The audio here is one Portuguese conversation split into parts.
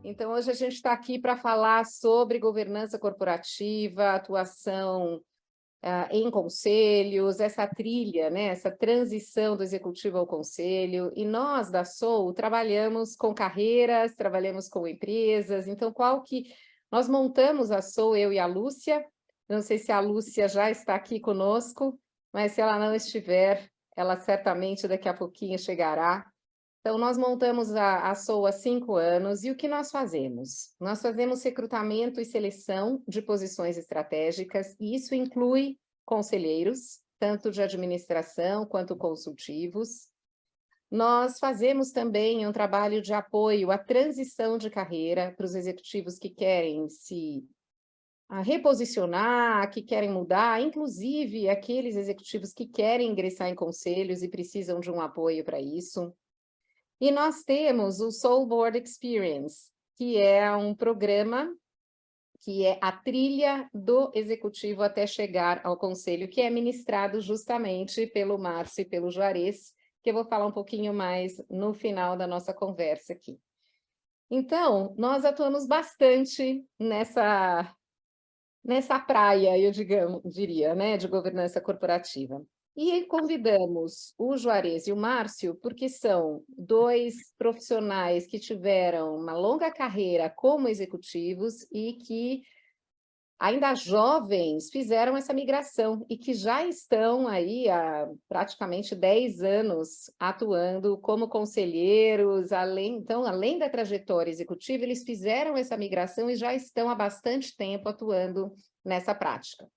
Então, hoje a gente está aqui para falar sobre governança corporativa, atuação em conselhos, essa trilha, né, essa transição do executivo ao conselho. E nós, da Soul, trabalhamos com carreiras, trabalhamos com empresas. Então, nós montamos a Soul, eu e a Lúcia. Não sei se a Lúcia já está aqui conosco, mas se ela não estiver, ela certamente daqui a pouquinho chegará. Então, nós montamos a Soul há 5 anos, e o que nós fazemos? Nós fazemos recrutamento e seleção de posições estratégicas, e isso inclui conselheiros, tanto de administração quanto consultivos. Nós fazemos também um trabalho de apoio à transição de carreira para os executivos que querem se reposicionar, que querem mudar, inclusive aqueles executivos que querem ingressar em conselhos e precisam de um apoio para isso. E nós temos o Soul Board Experience, que é um programa que é a trilha do executivo até chegar ao conselho, que é ministrado justamente pelo Márcio e pelo Juarez, que eu vou falar um pouquinho mais no final da nossa conversa aqui. Então, nós atuamos bastante nessa praia, eu diria, né, de governança corporativa. E convidamos o Juarez e o Márcio, porque são 2 profissionais que tiveram uma longa carreira como executivos e que, ainda jovens, fizeram essa migração e que já estão aí há praticamente 10 anos atuando como conselheiros. Então, além da trajetória executiva, eles fizeram essa migração e já estão há bastante tempo atuando nessa prática.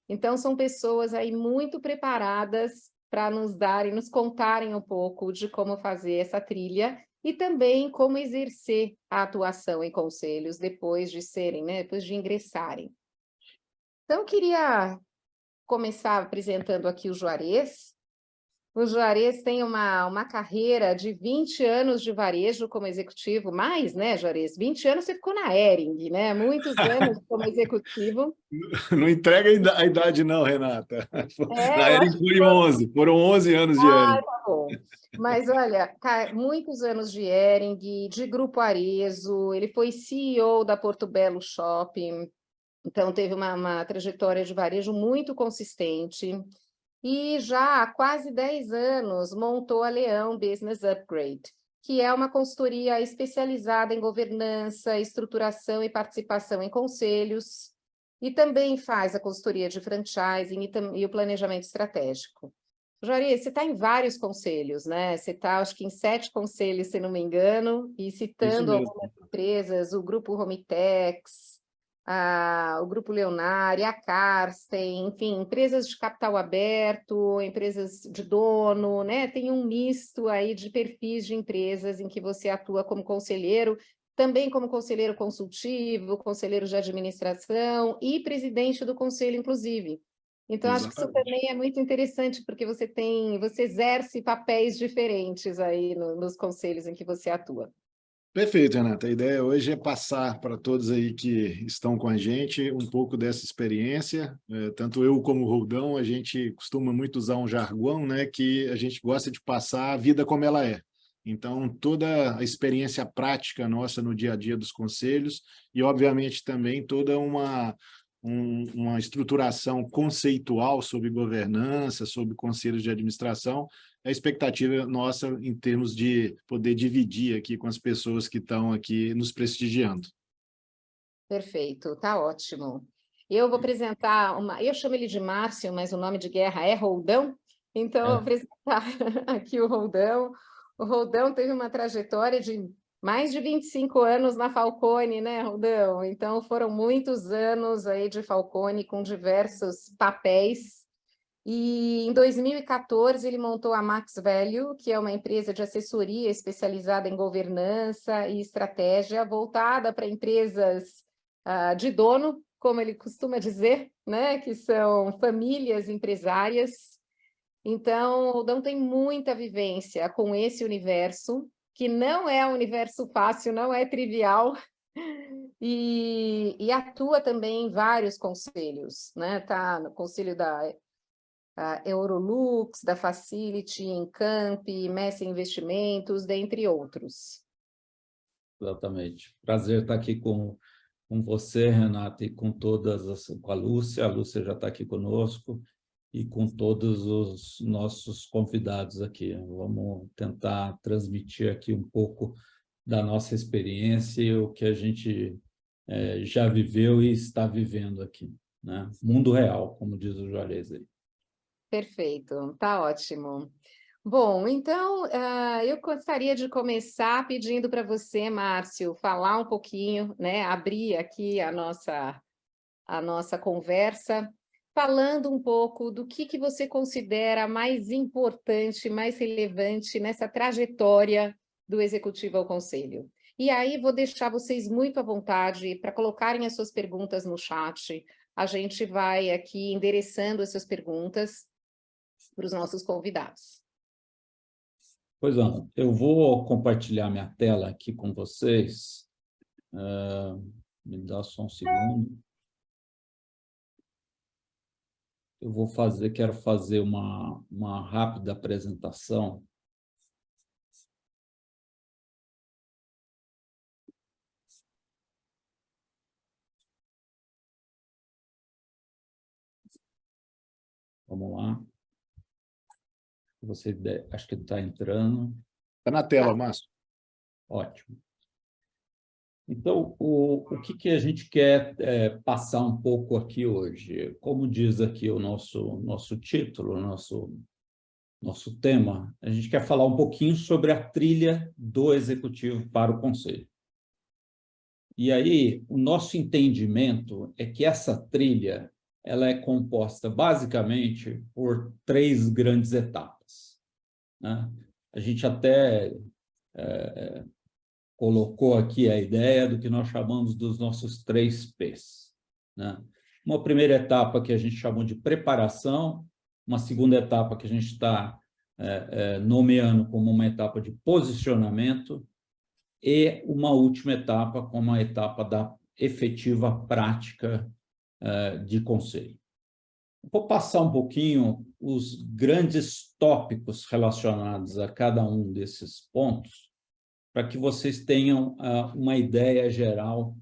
Então, são pessoas aí muito preparadas para nos contarem um pouco de como fazer essa trilha e também como exercer a atuação em conselhos depois de serem, né, depois de ingressarem. Então, eu queria começar apresentando aqui o Juarez. O Juarez tem uma carreira de 20 anos de varejo como executivo, mais, né, Juarez? 20 anos você ficou na Hering, né? Muitos anos como executivo. Não entrega a idade não, Renata. Na Eu acho Hering que foram 11 anos de Hering. tá bom. Mas, olha, muitos anos de Hering, de Grupo Arezzo, ele foi CEO da Porto Belo Shopping, então teve uma trajetória de varejo muito consistente. E já há quase 10 anos montou a Leão Business Upgrade, que é uma consultoria especializada em governança, estruturação e participação em conselhos, e também faz a consultoria de franchising e o planejamento estratégico. Jari, você está em vários conselhos, né? Você está, acho que em 7 conselhos, se não me engano, e Isso citando mesmo. algumas empresas, o Grupo Romitex, o Grupo Leonari, a Carsten, enfim, empresas de capital aberto, empresas de dono, né? Tem um misto aí de perfis de empresas em que você atua como conselheiro, também como conselheiro consultivo, conselheiro de administração e presidente do conselho, inclusive. Então, acho que isso Exatamente. também é muito interessante, porque você exerce papéis diferentes aí nos conselhos em que você atua. Perfeito, Renata. A ideia hoje é passar para todos aí que estão com a gente um pouco dessa experiência. Tanto eu como o Roldão, a gente costuma muito usar um jargão, né, que a gente gosta de passar a vida como ela é. Então, toda a experiência prática nossa no dia a dia dos conselhos e, obviamente, também toda uma estruturação conceitual sobre governança, sobre conselhos de administração, a expectativa nossa em termos de poder dividir aqui com as pessoas que estão aqui nos prestigiando. Perfeito, tá ótimo. Eu vou apresentar eu chamo ele de Márcio, mas o nome de guerra é Roldão, então eu vou É. apresentar aqui o Roldão. O Roldão teve uma trajetória de mais de 25 anos na Falcone, né, Roldão? Então foram muitos anos aí de Falcone com diversos papéis. E em 2014 ele montou a Max Value, que é uma empresa de assessoria especializada em governança e estratégia voltada para empresas de dono, como ele costuma dizer, né? Que são famílias empresárias. Então, o Roldão tem muita vivência com esse universo, que não é um universo fácil, não é trivial, e atua também em vários conselhos, né? Está no conselho da Eurolux, da Facility, Encamp, Messi Investimentos, dentre outros. Exatamente. Prazer estar aqui com você, Renata, e com com a Lúcia já está aqui conosco, e com todos os nossos convidados aqui. Vamos tentar transmitir aqui um pouco da nossa experiência e o que a gente já viveu e está vivendo aqui, né? Mundo real, como diz o Juarez aí. Perfeito, tá ótimo. Bom, então, eu gostaria de começar pedindo para você, Márcio, falar um pouquinho, né, abrir aqui a nossa conversa, falando um pouco do que você considera mais importante, mais relevante nessa trajetória do Executivo ao Conselho. E aí vou deixar vocês muito à vontade para colocarem as suas perguntas no chat. A gente vai aqui endereçando essas perguntas para os nossos convidados. Pois não, eu vou compartilhar minha tela aqui com vocês. Me dá só um segundo. Quero fazer uma rápida apresentação. Vamos lá. Acho que está entrando. Está na tela, Márcio. Ótimo. Então, o que a gente quer passar um pouco aqui hoje? Como diz aqui o nosso título, nosso tema, a gente quer falar um pouquinho sobre a trilha do Executivo para o Conselho. E aí, o nosso entendimento é que essa trilha ela é composta basicamente por 3 grandes etapas, né? A gente até colocou aqui a ideia do que nós chamamos dos nossos 3 P's, né? Uma primeira etapa que a gente chamou de preparação, uma segunda etapa que a gente está nomeando como uma etapa de posicionamento, e uma última etapa como a etapa da efetiva prática de conselho. Vou passar um pouquinho os grandes tópicos relacionados a cada um desses pontos, para que vocês tenham uma ideia geral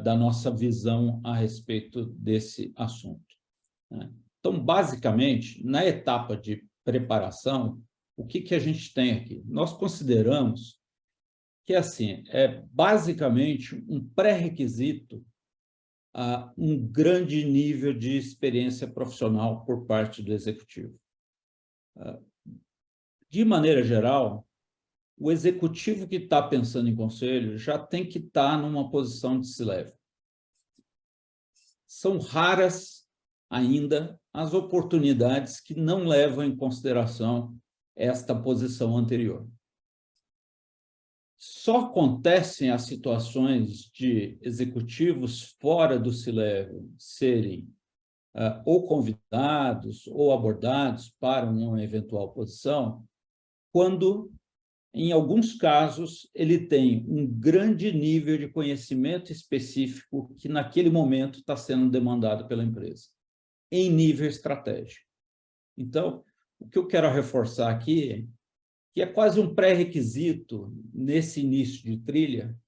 da nossa visão a respeito desse assunto, né? Então, basicamente, na etapa de preparação, o que a gente tem aqui? Nós consideramos que, assim, é basicamente um pré-requisito a um grande nível de experiência profissional por parte do executivo. De maneira geral, o executivo que está pensando em conselho já tem que estar numa posição de C-level. São raras ainda as oportunidades que não levam em consideração esta posição anterior. Só acontecem as situações de executivos fora do C-level serem ou convidados ou abordados para uma eventual posição quando, em alguns casos, ele tem um grande nível de conhecimento específico que, naquele momento, está sendo demandado pela empresa, em nível estratégico. Então, o que eu quero reforçar aqui que é quase um pré-requisito nesse início de trilha,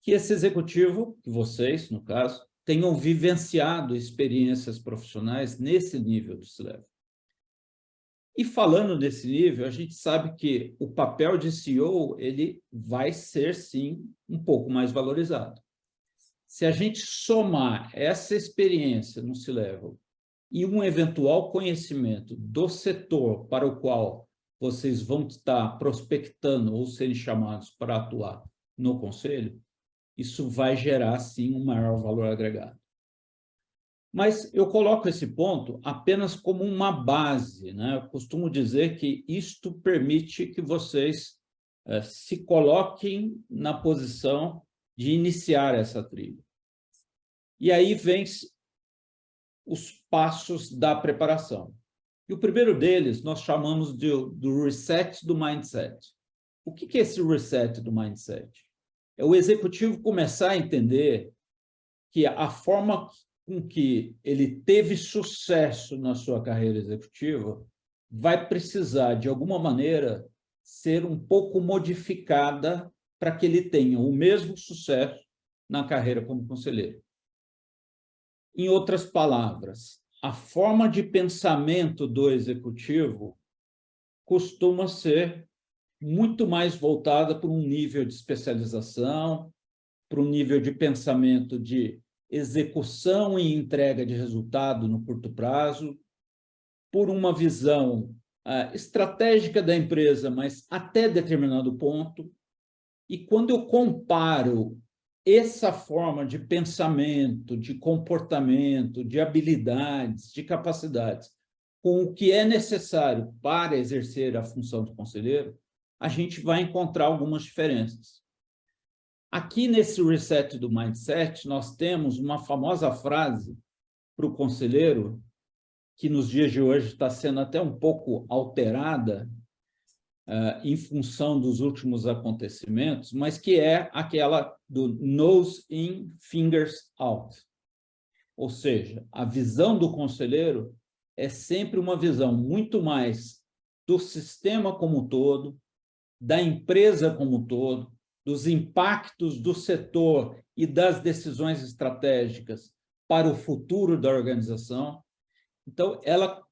que esse executivo, que vocês, no caso, tenham vivenciado experiências profissionais nesse nível do C-level. E falando desse nível, a gente sabe que o papel de CEO ele vai ser, sim, um pouco mais valorizado. Se a gente somar essa experiência no C-level e um eventual conhecimento do setor para o qual vocês vão estar prospectando ou serem chamados para atuar no conselho, isso vai gerar, sim, um maior valor agregado. Mas eu coloco esse ponto apenas como uma base, né? Eu costumo dizer que isto permite que vocês se coloquem na posição de iniciar essa trilha. E aí vem os passos da preparação. E o primeiro deles nós chamamos do reset do mindset. O que é esse reset do mindset? É o executivo começar a entender que a forma com que ele teve sucesso na sua carreira executiva vai precisar, de alguma maneira, ser um pouco modificada para que ele tenha o mesmo sucesso na carreira como conselheiro. Em outras palavras, a forma de pensamento do executivo costuma ser muito mais voltada para um nível de especialização, para um nível de pensamento de execução e entrega de resultado no curto prazo, por uma visão estratégica da empresa, mas até determinado ponto. E quando eu comparo essa forma de pensamento, de comportamento, de habilidades, de capacidades, com o que é necessário para exercer a função de conselheiro, a gente vai encontrar algumas diferenças. Aqui nesse reset do mindset, nós temos uma famosa frase para o conselheiro, que nos dias de hoje está sendo até um pouco alterada em função dos últimos acontecimentos, mas que é aquela do nose in, fingers out. Ou seja, a visão do conselheiro é sempre uma visão muito mais do sistema como um todo, da empresa como um todo, dos impactos do setor e das decisões estratégicas para o futuro da organização. Então, ela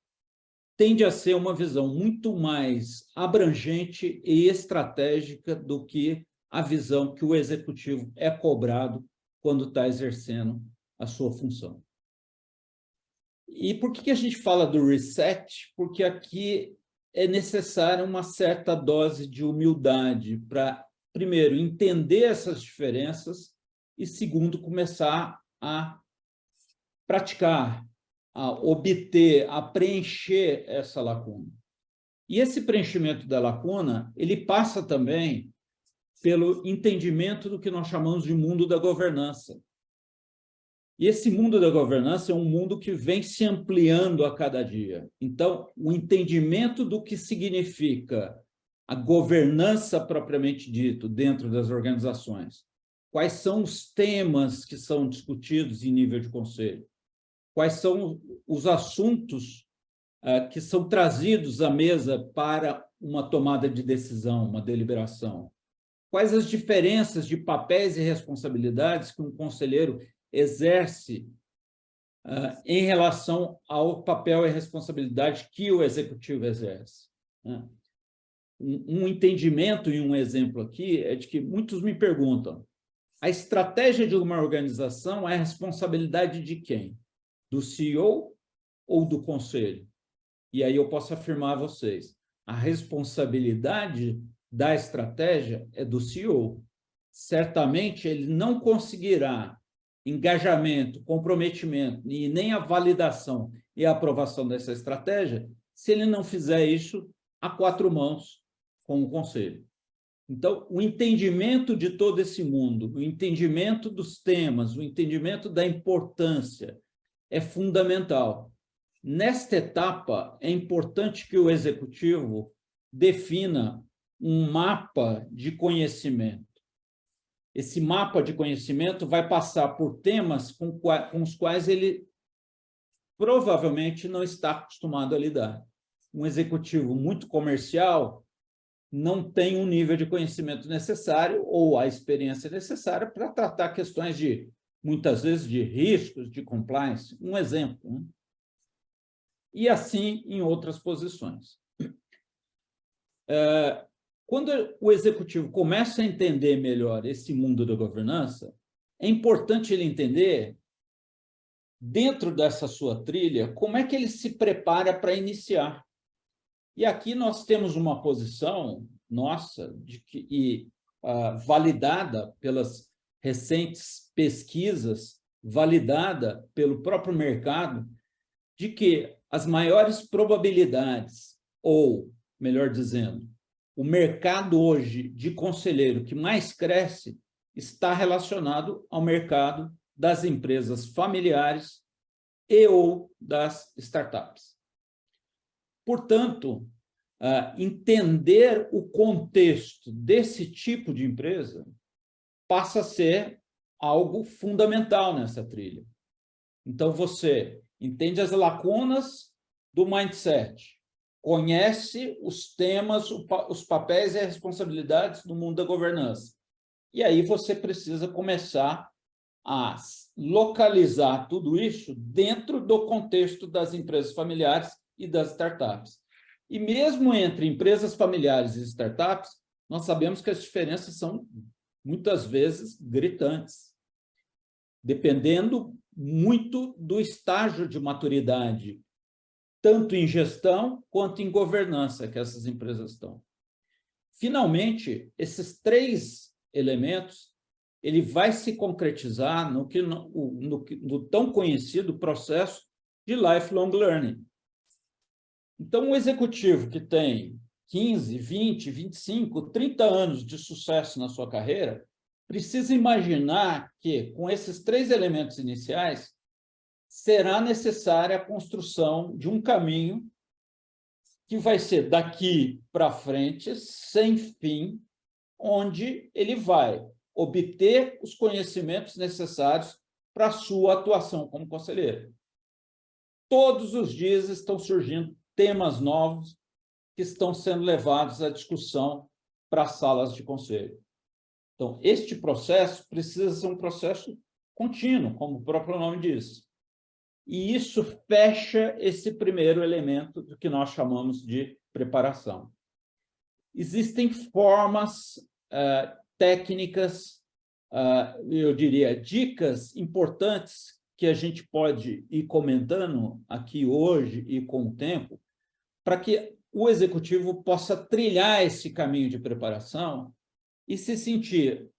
tende a ser uma visão muito mais abrangente e estratégica do que a visão que o executivo é cobrado quando está exercendo a sua função. E por que a gente fala do reset? Porque aqui é necessária uma certa dose de humildade para, primeiro, entender essas diferenças e, segundo, começar a praticar, a obter, a preencher essa lacuna. E esse preenchimento da lacuna, ele passa também pelo entendimento do que nós chamamos de mundo da governança. E esse mundo da governança é um mundo que vem se ampliando a cada dia. Então, o entendimento do que significa a governança propriamente dito dentro das organizações, quais são os temas que são discutidos em nível de conselho, quais são os assuntos que são trazidos à mesa para uma tomada de decisão, uma deliberação, quais as diferenças de papéis e responsabilidades que um conselheiro exerce em relação ao papel e responsabilidade que o executivo exerce. Um entendimento e um exemplo aqui é de que muitos me perguntam: a estratégia de uma organização é a responsabilidade de quem? Do CEO ou do conselho? E aí eu posso afirmar a vocês: a responsabilidade da estratégia é do CEO. Certamente ele não conseguirá engajamento, comprometimento e nem a validação e a aprovação dessa estratégia se ele não fizer isso a quatro mãos com o conselho. Então, o entendimento de todo esse mundo, o entendimento dos temas, o entendimento da importância é fundamental. Nesta etapa, é importante que o executivo defina um mapa de conhecimento. Esse mapa de conhecimento vai passar por temas com os quais ele provavelmente não está acostumado a lidar. Um executivo muito comercial não tem um nível de conhecimento necessário ou a experiência necessária para tratar questões de, muitas vezes, de riscos, de compliance. Um exemplo, né? E assim em outras posições. Quando o executivo começa a entender melhor esse mundo da governança, é importante ele entender, dentro dessa sua trilha, como é que ele se prepara para iniciar. E aqui nós temos uma posição nossa, validada pelas recentes pesquisas, validada pelo próprio mercado, de que as maiores probabilidades, ou, melhor dizendo, o mercado hoje de conselheiro que mais cresce está relacionado ao mercado das empresas familiares e ou das startups. Portanto, entender o contexto desse tipo de empresa passa a ser algo fundamental nessa trilha. Então, você entende as lacunas do mindset, conhece os temas, os papéis e as responsabilidades do mundo da governança, E aí você precisa começar a localizar tudo isso dentro do contexto das empresas familiares e das startups. E mesmo entre empresas familiares e startups, nós sabemos que as diferenças são, muitas vezes, gritantes, dependendo muito do estágio de maturidade, tanto em gestão quanto em governança que essas empresas estão. Finalmente, esses 3 elementos, ele vai se concretizar no tão conhecido processo de lifelong learning. Então, um executivo que tem 15, 20, 25, 30 anos de sucesso na sua carreira, precisa imaginar que, com esses 3 elementos iniciais, será necessária a construção de um caminho que vai ser daqui para frente, sem fim, onde ele vai obter os conhecimentos necessários para a sua atuação como conselheiro. Todos os dias estão surgindo temas novos que estão sendo levados à discussão para as salas de conselho. Então, este processo precisa ser um processo contínuo, como o próprio nome diz. E isso fecha esse primeiro elemento do que nós chamamos de preparação. Existem formas, técnicas, eu diria, dicas importantes que a gente pode ir comentando aqui hoje e com o tempo, para que o executivo possa trilhar esse caminho de preparação e se sentir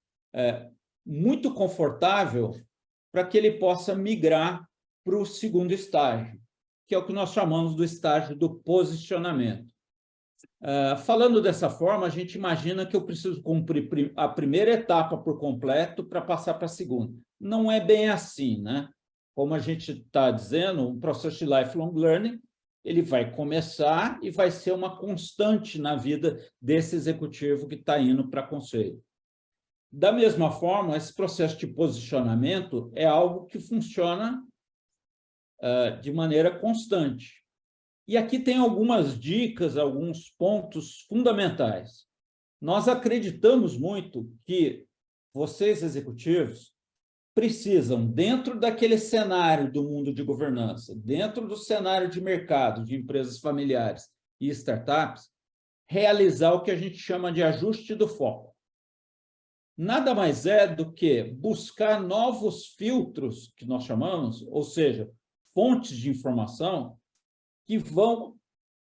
muito confortável para que ele possa migrar para o segundo estágio, que é o que nós chamamos do estágio do posicionamento. Falando dessa forma, a gente imagina que eu preciso cumprir a primeira etapa por completo para passar para a segunda. Não é bem assim, né? Como a gente está dizendo, o processo de lifelong learning, ele vai começar e vai ser uma constante na vida desse executivo que está indo para conselho. Da mesma forma, esse processo de posicionamento é algo que funciona de maneira constante. E aqui tem algumas dicas, alguns pontos fundamentais. Nós acreditamos muito que vocês, executivos, precisam, dentro daquele cenário do mundo de governança, dentro do cenário de mercado de empresas familiares e startups, realizar o que a gente chama de ajuste do foco. Nada mais é do que buscar novos filtros, que nós chamamos, ou seja, fontes de informação, que vão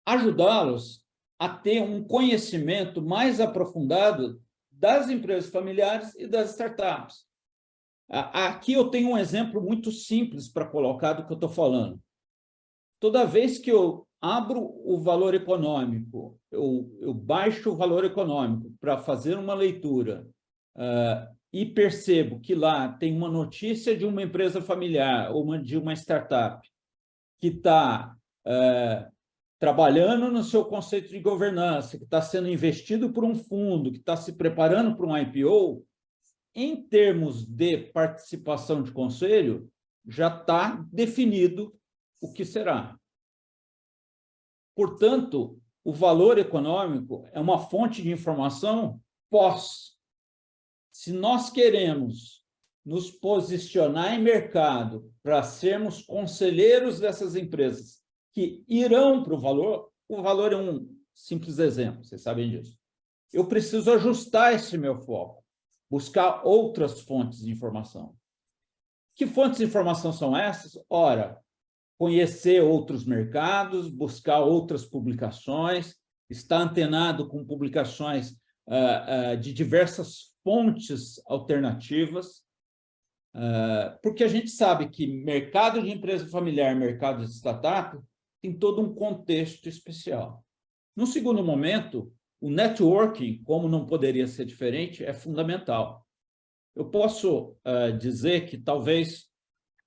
ajudá-los a ter um conhecimento mais aprofundado das empresas familiares e das startups. Aqui eu tenho um exemplo muito simples para colocar do que eu estou falando. Toda vez que eu abro o valor econômico, eu baixo o valor econômico para fazer uma leitura e percebo que lá tem uma notícia de uma empresa familiar ou de uma startup que está trabalhando no seu conceito de governança, que está sendo investido por um fundo, que está se preparando para um IPO, em termos de participação de conselho, já está definido o que será. Portanto, o valor econômico é uma fonte de informação pós. Se nós queremos nos posicionar em mercado para sermos conselheiros dessas empresas que irão para o valor é um simples exemplo, vocês sabem disso. Eu preciso ajustar esse meu foco, buscar outras fontes de informação. Que fontes de informação são essas? Ora, conhecer outros mercados, buscar outras publicações, estar antenado com publicações de diversas fontes alternativas, porque a gente sabe que mercado de empresa familiar, mercado de startup, tem todo um contexto especial. No segundo momento, o networking, como não poderia ser diferente, é fundamental. Eu posso dizer que talvez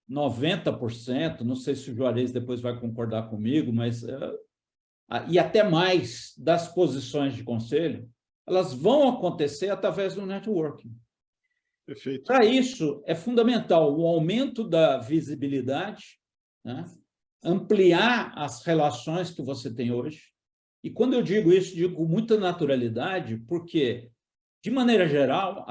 90%, não sei se o Juarez depois vai concordar comigo, mas e até mais das posições de conselho, elas vão acontecer através do networking. Perfeito. Para isso, é fundamental o aumento da visibilidade, né? Ampliar as relações que você tem hoje. E quando eu digo isso, digo com muita naturalidade, porque de maneira geral,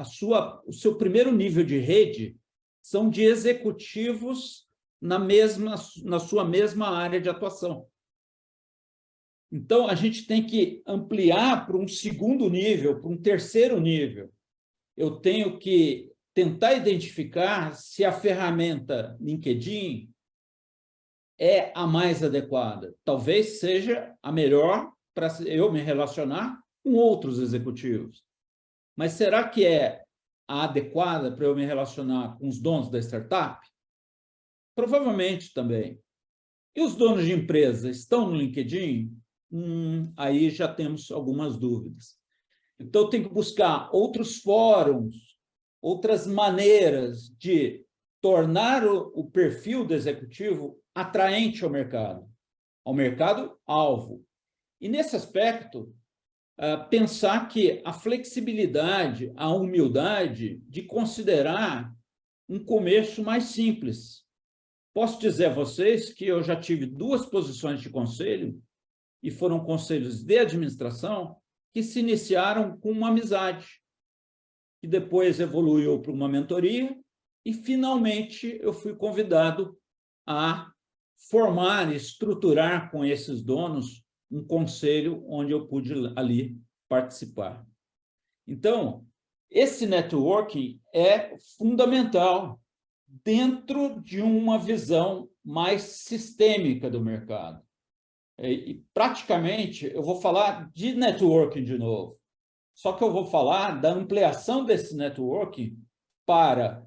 o seu primeiro nível de rede são de executivos na sua mesma área de atuação. Então, a gente tem que ampliar para um segundo nível, para um terceiro nível. Eu tenho que tentar identificar se a ferramenta LinkedIn é a mais adequada. Talvez seja a melhor para eu me relacionar com outros executivos. Mas será que é a adequada para eu me relacionar com os donos da startup? Provavelmente também. E os donos de empresa estão no LinkedIn? Aí já temos algumas dúvidas. Então, eu tenho que buscar outros fóruns, outras maneiras de tornar o perfil do executivo atraente ao mercado-alvo. E, nesse aspecto, pensar que a flexibilidade, a humildade de considerar um começo mais simples. Posso dizer a vocês que eu já tive 2 posições de conselho, e foram conselhos de administração, que se iniciaram com uma amizade, que depois evoluiu para uma mentoria, e, finalmente, eu fui convidado a formar e estruturar com esses donos um conselho onde eu pude ali participar. Então, esse networking é fundamental dentro de uma visão mais sistêmica do mercado. E, praticamente, eu vou falar de networking de novo, só que eu vou falar da ampliação desse networking para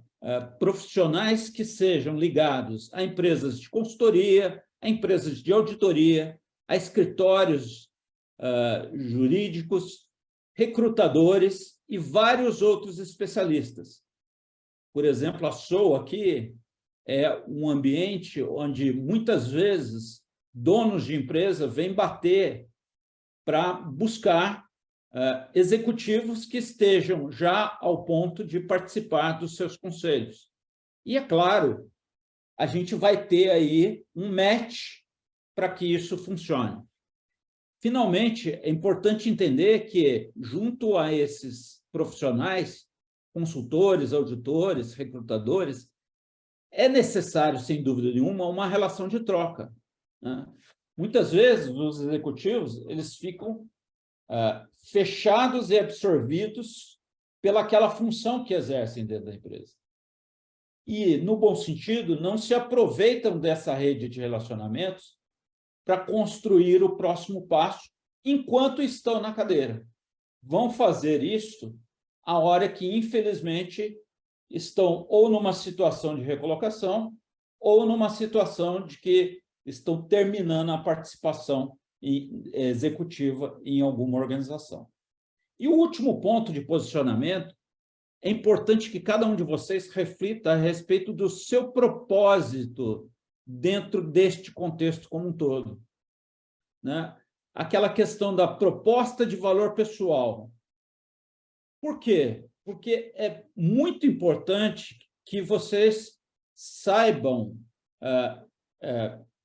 profissionais que sejam ligados a empresas de consultoria, a empresas de auditoria, a escritórios jurídicos, recrutadores e vários outros especialistas. Por exemplo, a SOU aqui é um ambiente onde, muitas vezes, donos de empresa vêm bater para buscar executivos que estejam já ao ponto de participar dos seus conselhos. E, é claro, a gente vai ter aí um match para que isso funcione. Finalmente, é importante entender que, junto a esses profissionais, consultores, auditores, recrutadores, é necessário, sem dúvida nenhuma, uma relação de troca, né? Muitas vezes, os executivos eles ficam fechados e absorvidos pelaquela função que exercem dentro da empresa. E, no bom sentido, não se aproveitam dessa rede de relacionamentos para construir o próximo passo enquanto estão na cadeira. Vão fazer isso a hora que, infelizmente, estão ou numa situação de recolocação ou numa situação de que estão terminando a participação executiva em alguma organização. E o último ponto de posicionamento, é importante que cada um de vocês reflita a respeito do seu propósito dentro deste contexto como um todo, né? Aquela questão da proposta de valor pessoal. Por quê? Porque é muito importante que vocês saibam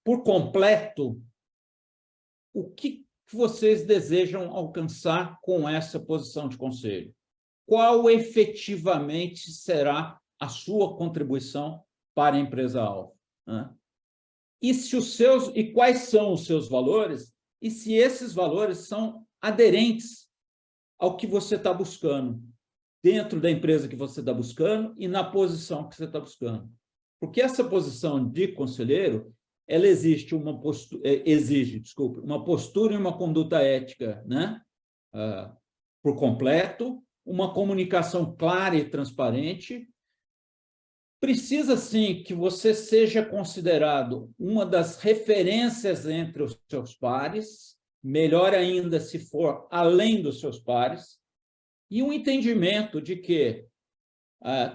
por completo o que vocês desejam alcançar com essa posição de conselho. Qual efetivamente será a sua contribuição para a empresa-alvo, né? E quais são os seus valores, e se esses valores são aderentes ao que você está buscando, dentro da empresa que você está buscando e na posição que você está buscando. Porque essa posição de conselheiro, ela exige uma postura e uma conduta ética, né? Por completo, uma comunicação clara e transparente. Precisa, sim, que você seja considerado uma das referências entre os seus pares, melhor ainda se for além dos seus pares, e um entendimento de que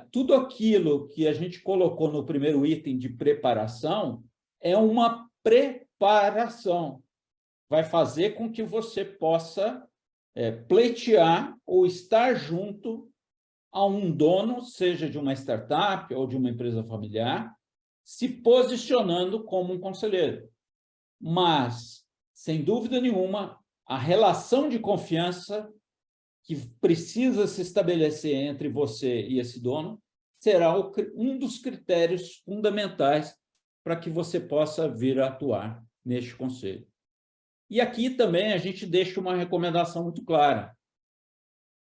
tudo aquilo que a gente colocou no primeiro item de preparação é uma preparação. Vai fazer com que você possa pleitear ou estar junto a um dono, seja de uma startup ou de uma empresa familiar, se posicionando como um conselheiro. Mas, sem dúvida nenhuma, a relação de confiança que precisa se estabelecer entre você e esse dono será um dos critérios fundamentais para que você possa vir a atuar neste conselho. E aqui também a gente deixa uma recomendação muito clara.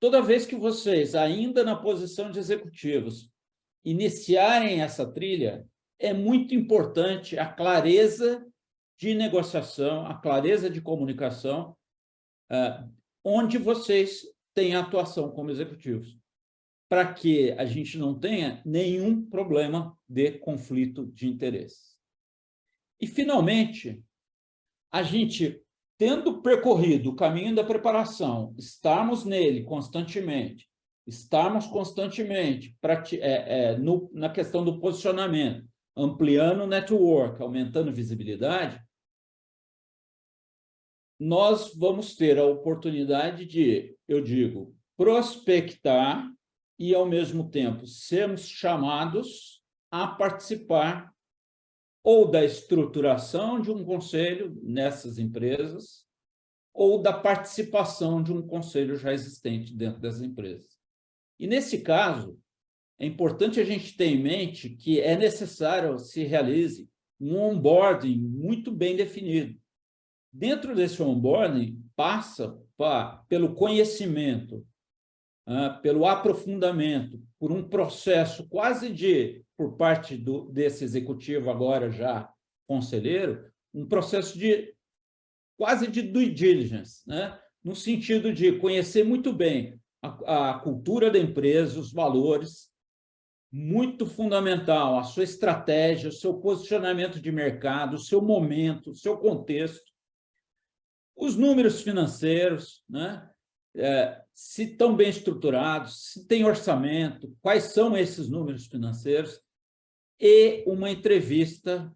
Toda vez que vocês, ainda na posição de executivos, iniciarem essa trilha, é muito importante a clareza de negociação, a clareza de comunicação, onde vocês têm atuação como executivos, para que a gente não tenha nenhum problema de conflito de interesse. E, finalmente, a gente, tendo percorrido o caminho da preparação, estarmos nele constantemente, na questão do posicionamento, ampliando o network, aumentando a visibilidade, nós vamos ter a oportunidade de, eu digo, prospectar e, ao mesmo tempo, sermos chamados a participar ou da estruturação de um conselho nessas empresas ou da participação de um conselho já existente dentro das empresas. E, nesse caso, é importante a gente ter em mente que é necessário se realize um onboarding muito bem definido. Dentro desse onboarding, passa pelo conhecimento, pelo aprofundamento, por um processo quase por parte desse executivo agora já conselheiro, um processo quase de due diligence, né? No sentido de conhecer muito bem a cultura da empresa, os valores, muito fundamental, a sua estratégia, o seu posicionamento de mercado, o seu momento, o seu contexto, os números financeiros, né? Se estão bem estruturados, se tem orçamento, quais são esses números financeiros, e uma entrevista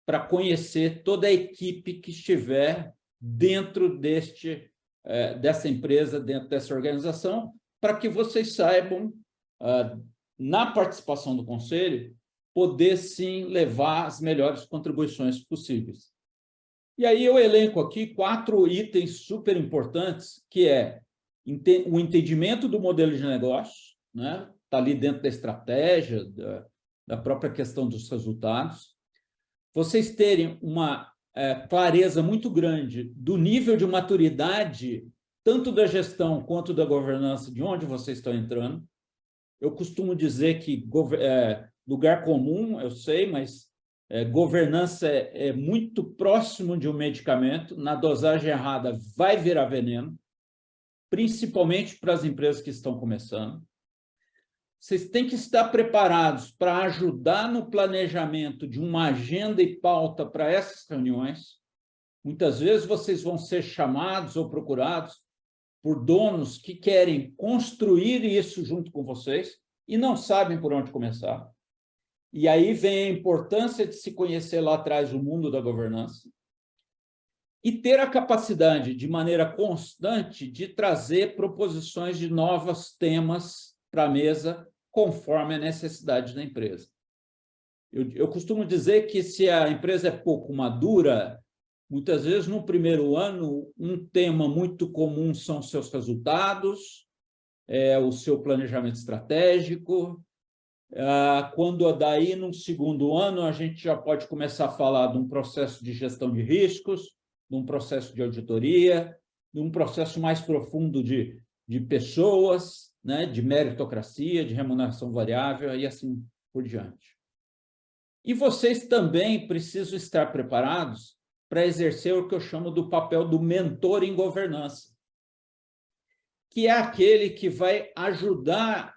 para conhecer toda a equipe que estiver dentro dessa empresa, dentro dessa organização, para que vocês saibam, na participação do conselho, poder, sim, levar as melhores contribuições possíveis. E aí eu elenco aqui 4 itens super importantes, que é o entendimento do modelo de negócio, né? Está ali dentro da estratégia, da própria questão dos resultados. Vocês terem uma clareza muito grande do nível de maturidade, tanto da gestão quanto da governança, de onde vocês estão entrando. Eu costumo dizer que lugar comum, eu sei, mas governança é muito próximo de um medicamento. Na dosagem errada vai virar veneno, principalmente para as empresas que estão começando. Vocês têm que estar preparados para ajudar no planejamento de uma agenda e pauta para essas reuniões. Muitas vezes vocês vão ser chamados ou procurados por donos que querem construir isso junto com vocês e não sabem por onde começar. E aí vem a importância de se conhecer lá atrás o mundo da governança e ter a capacidade, de maneira constante, de trazer proposições de novos temas para a mesa, conforme a necessidade da empresa. Eu costumo dizer que, se a empresa é pouco madura, muitas vezes, no primeiro ano, um tema muito comum são seus resultados, o seu planejamento estratégico. Quando daí, no segundo ano, a gente já pode começar a falar de um processo de gestão de riscos, de um processo de auditoria, de um processo mais profundo de pessoas, né, de meritocracia, de remuneração variável e assim por diante. E vocês também precisam estar preparados para exercer o que eu chamo do papel do mentor em governança, que é aquele que vai ajudar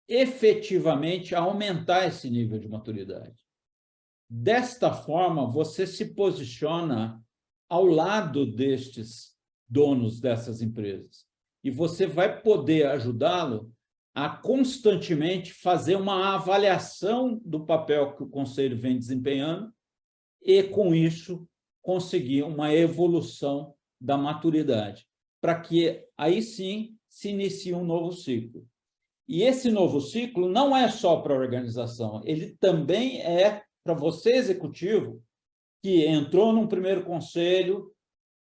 efetivamente a aumentar esse nível de maturidade. Desta forma, você se posiciona ao lado destes donos dessas empresas e você vai poder ajudá-lo a constantemente fazer uma avaliação do papel que o conselho vem desempenhando e, com isso, conseguir uma evolução da maturidade, para que aí sim se inicie um novo ciclo. E esse novo ciclo não é só para a organização, ele também é para você, executivo, que entrou num primeiro conselho,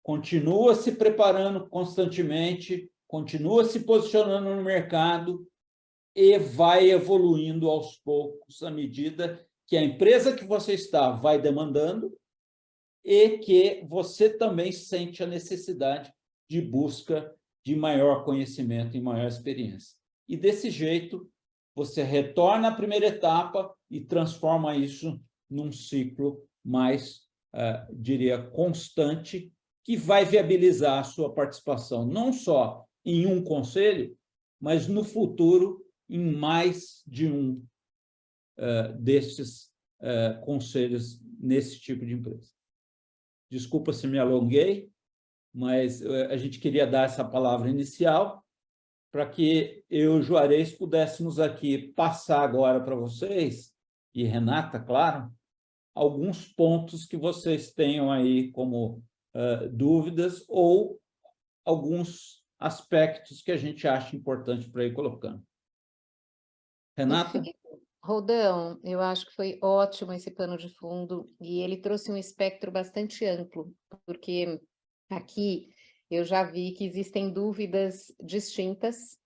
continua se preparando constantemente continua se posicionando no mercado e vai evoluindo aos poucos à medida que a empresa que você está vai demandando e que você também sente a necessidade de busca de maior conhecimento e maior experiência. E desse jeito, você retorna à primeira etapa e transforma isso num ciclo mais, diria, constante, que vai viabilizar a sua participação não só em um conselho, mas no futuro em mais de um destes conselhos nesse tipo de empresa. Desculpa se me alonguei, mas a gente queria dar essa palavra inicial para que eu e o Juarez pudéssemos aqui passar agora para vocês, e Renata, claro, alguns pontos que vocês tenham aí como dúvidas ou alguns aspectos que a gente acha importante para ir colocando. Renata? Roldão, eu acho que foi ótimo esse pano de fundo e ele trouxe um espectro bastante amplo, porque aqui eu já vi que existem dúvidas distintas,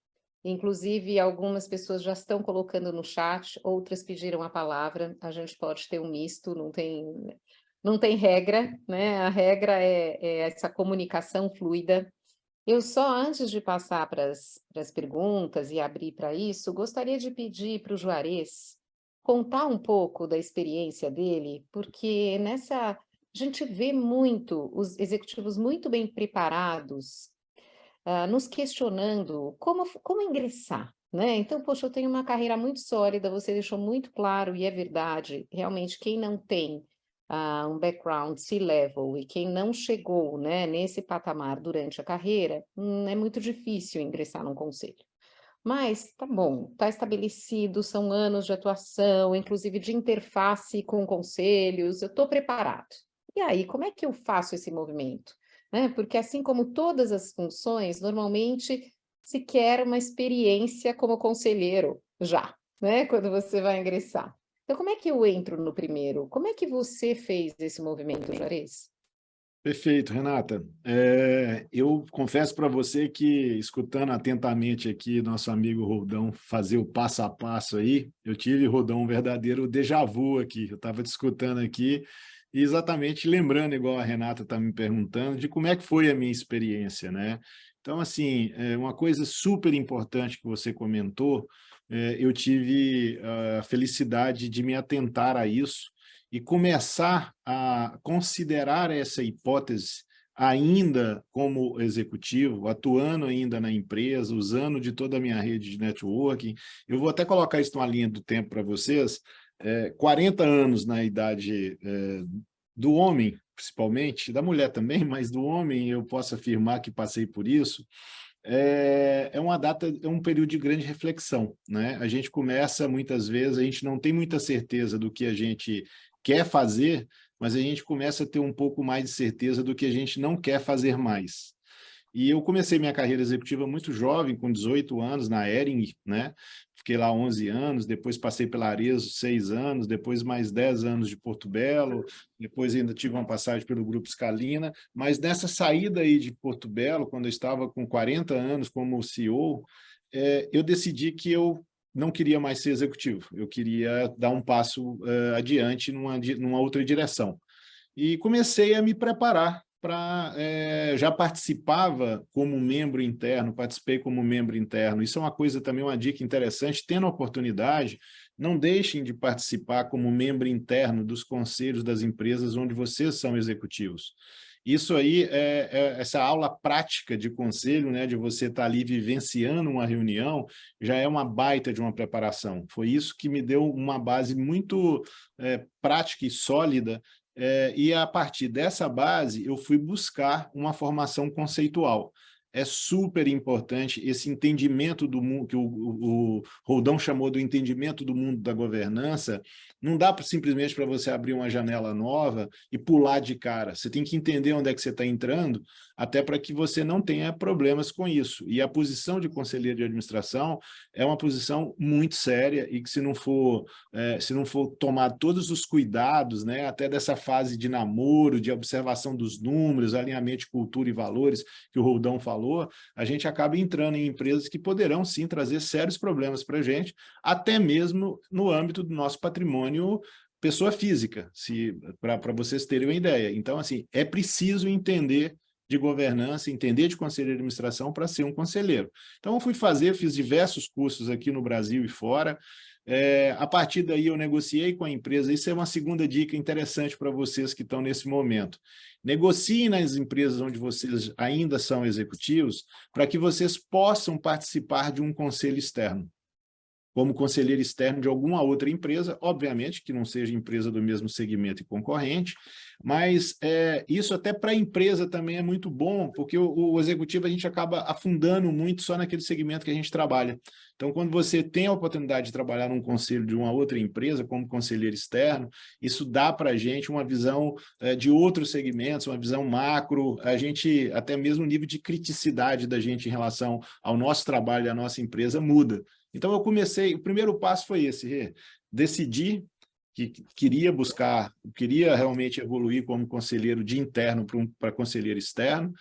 inclusive algumas pessoas já estão colocando no chat, outras pediram a palavra, a gente pode ter um misto, não tem regra, né? A regra é essa comunicação fluida. Eu só, antes de passar para as perguntas e abrir para isso, gostaria de pedir para o Juarez contar um pouco da experiência dele, porque a gente vê muito os executivos muito bem preparados, nos questionando como ingressar, né? Então, poxa, eu tenho uma carreira muito sólida, você deixou muito claro, e é verdade, realmente, quem não tem um background C-level e quem não chegou, né, nesse patamar durante a carreira, é muito difícil ingressar num conselho. Mas tá bom, tá estabelecido, são anos de atuação, inclusive de interface com conselhos, eu estou preparado. E aí, como é que eu faço esse movimento? Né? Porque assim como todas as funções, normalmente se quer uma experiência como conselheiro já, né? Quando você vai ingressar. Então, como é que eu entro no primeiro? Como é que você fez esse movimento, Juarez? Perfeito, Renata. Eu confesso para você que, escutando atentamente aqui nosso amigo Roldão fazer o passo a passo aí, eu tive, Roldão, um verdadeiro déjà vu aqui. Eu estava te escutando aqui e exatamente lembrando, igual a Renata está me perguntando, de como é que foi a minha experiência, né? Então, assim, uma coisa super importante que você comentou, eu tive a felicidade de me atentar a isso e começar a considerar essa hipótese ainda como executivo, atuando ainda na empresa, usando de toda a minha rede de networking. Eu vou até colocar isso numa linha do tempo para vocês. 40 anos na idade do homem, principalmente, da mulher também, mas do homem eu posso afirmar que passei por isso. Uma data, é um período de grande reflexão, né? A gente começa, muitas vezes, a gente não tem muita certeza do que a gente quer fazer, mas a gente começa a ter um pouco mais de certeza do que a gente não quer fazer mais. E eu comecei minha carreira executiva muito jovem, com 18 anos, na Hering, né? Fiquei lá 11 anos, depois passei pela Arezzo 6 anos, depois mais 10 anos de Porto Belo, depois ainda tive uma passagem pelo Grupo Scalina, mas nessa saída aí de Porto Belo, quando eu estava com 40 anos como CEO, eu decidi que eu não queria mais ser executivo, eu queria dar um passo adiante numa outra direção. E comecei a me preparar para... já participava como membro interno, participei como membro interno. Isso é uma coisa também, uma dica interessante, tendo a oportunidade, não deixem de participar como membro interno dos conselhos das empresas onde vocês são executivos. Isso aí, essa aula prática de conselho, né, de você estar ali vivenciando uma reunião, já é uma baita de uma preparação. Foi isso que me deu uma base muito prática e sólida, e a partir dessa base eu fui buscar uma formação conceitual. É super importante esse entendimento do mundo, que o Roldão chamou do entendimento do mundo da governança. Não dá simplesmente para você abrir uma janela nova e pular de cara. Você tem que entender onde é que você está entrando, até para que você não tenha problemas com isso. E a posição de conselheiro de administração é uma posição muito séria e que se não for tomar todos os cuidados, né, até dessa fase de namoro, de observação dos números, alinhamento de cultura e valores, que o Roldão falou, falou, a gente acaba entrando em empresas que poderão, sim, trazer sérios problemas para a gente, até mesmo no âmbito do nosso patrimônio pessoa física, para vocês terem uma ideia. Então, assim, é preciso entender de governança, entender de conselho de administração para ser um conselheiro. Então, eu fiz diversos cursos aqui no Brasil e fora. A partir daí, eu negociei com a empresa. Isso é uma segunda dica interessante para vocês que estão nesse momento. Negociem nas empresas onde vocês ainda são executivos, para que vocês possam participar de um conselho externo, como conselheiro externo de alguma outra empresa, obviamente que não seja empresa do mesmo segmento e concorrente, mas isso até para a empresa também é muito bom, porque o executivo a gente acaba afundando muito só naquele segmento que a gente trabalha. Então, quando você tem a oportunidade de trabalhar num conselho de uma outra empresa, como conselheiro externo, isso dá para a gente uma visão de outros segmentos, uma visão macro, a gente, até mesmo o nível de criticidade da gente em relação ao nosso trabalho e à nossa empresa muda. Então, o primeiro passo foi esse, decidi que queria realmente evoluir como conselheiro de interno para conselheiro externo,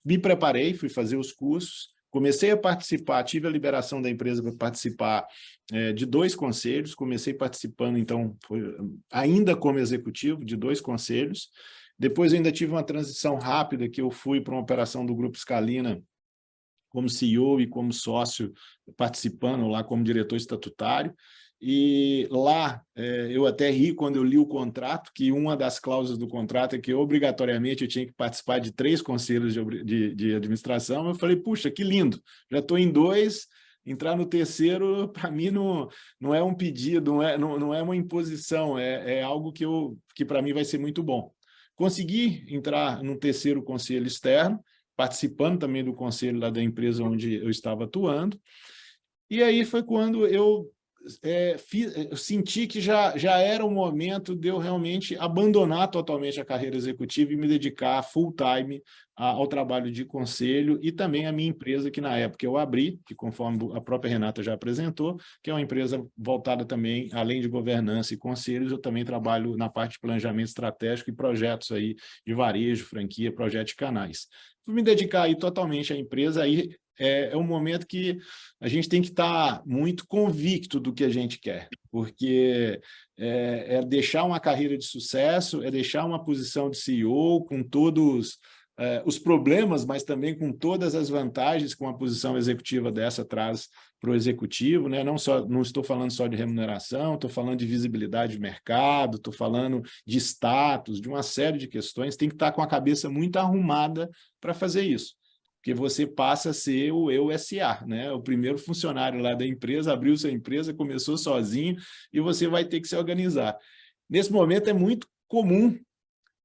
me preparei, fui fazer os cursos, comecei a participar, tive a liberação da empresa para participar de 2 conselhos, comecei participando, então, ainda como executivo, de 2 conselhos, depois eu ainda tive uma transição rápida, que eu fui para uma operação do Grupo Scalina, como CEO e como sócio, participando lá como diretor estatutário, e lá eu até ri quando eu li o contrato, que uma das cláusulas do contrato é que obrigatoriamente eu tinha que participar de 3 conselhos de administração. Eu falei, puxa, que lindo, já estou em 2, entrar no terceiro, para mim, não é um pedido, não é uma imposição, é algo que para mim vai ser muito bom. Consegui entrar no terceiro conselho externo, participando também do conselho lá da empresa onde eu estava atuando, e aí foi quando eu senti que já era o momento de eu realmente abandonar totalmente a carreira executiva e me dedicar full time ao trabalho de conselho e também à minha empresa, que na época eu abri, que conforme a própria Renata já apresentou, que é uma empresa voltada também, além de governança e conselhos, eu também trabalho na parte de planejamento estratégico e projetos aí de varejo, franquia, projetos de canais. Fui me dedicar aí totalmente à empresa, aí é um momento que a gente tem que estar muito convicto do que a gente quer, porque é deixar uma carreira de sucesso, é deixar uma posição de CEO com todos os problemas, mas também com todas as vantagens que uma posição executiva dessa traz para o executivo, né? Não estou falando só de remuneração, estou falando de visibilidade de mercado, estou falando de status, de uma série de questões, tem que estar com a cabeça muito arrumada para fazer isso. Porque você passa a ser o eu SA, né? O primeiro funcionário lá da empresa, abriu sua empresa, começou sozinho e você vai ter que se organizar. Nesse momento é muito comum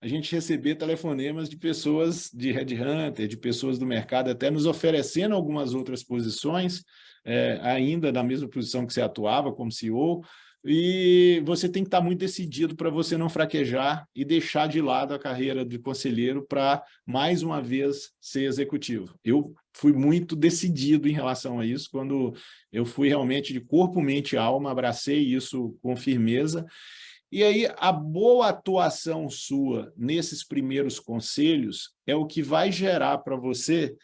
a gente receber telefonemas de pessoas de headhunter, de pessoas do mercado, até nos oferecendo algumas outras posições, ainda na mesma posição que você atuava como CEO, e você tem que estar muito decidido para você não fraquejar e deixar de lado a carreira de conselheiro para, mais uma vez, ser executivo. Eu fui muito decidido em relação a isso, quando eu fui realmente de corpo, mente e alma, abracei isso com firmeza. E aí, a boa atuação sua nesses primeiros conselhos é o que vai gerar para você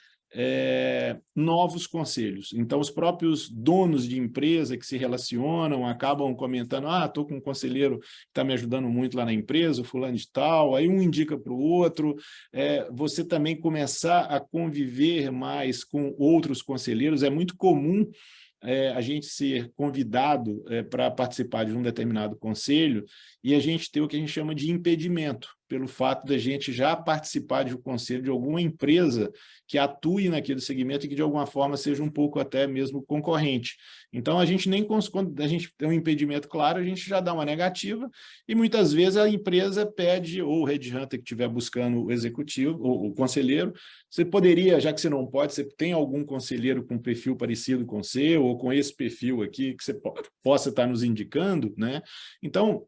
novos conselhos. Então, os próprios donos de empresa que se relacionam acabam comentando, estou com um conselheiro que está me ajudando muito lá na empresa, o fulano de tal, aí um indica para o outro. Você também começar a conviver mais com outros conselheiros, é muito comum a gente ser convidado para participar de um determinado conselho e a gente ter o que a gente chama de impedimento, pelo fato da gente já participar de um conselho de alguma empresa que atue naquele segmento e que, de alguma forma, seja um pouco até mesmo concorrente. Então, a gente quando a gente tem um impedimento claro, a gente já dá uma negativa e, muitas vezes, a empresa pede, ou o headhunter que estiver buscando o executivo, ou o conselheiro, você poderia, já que você não pode, você tem algum conselheiro com perfil parecido com o seu, ou com esse perfil aqui, que você possa estar nos indicando, né? Então,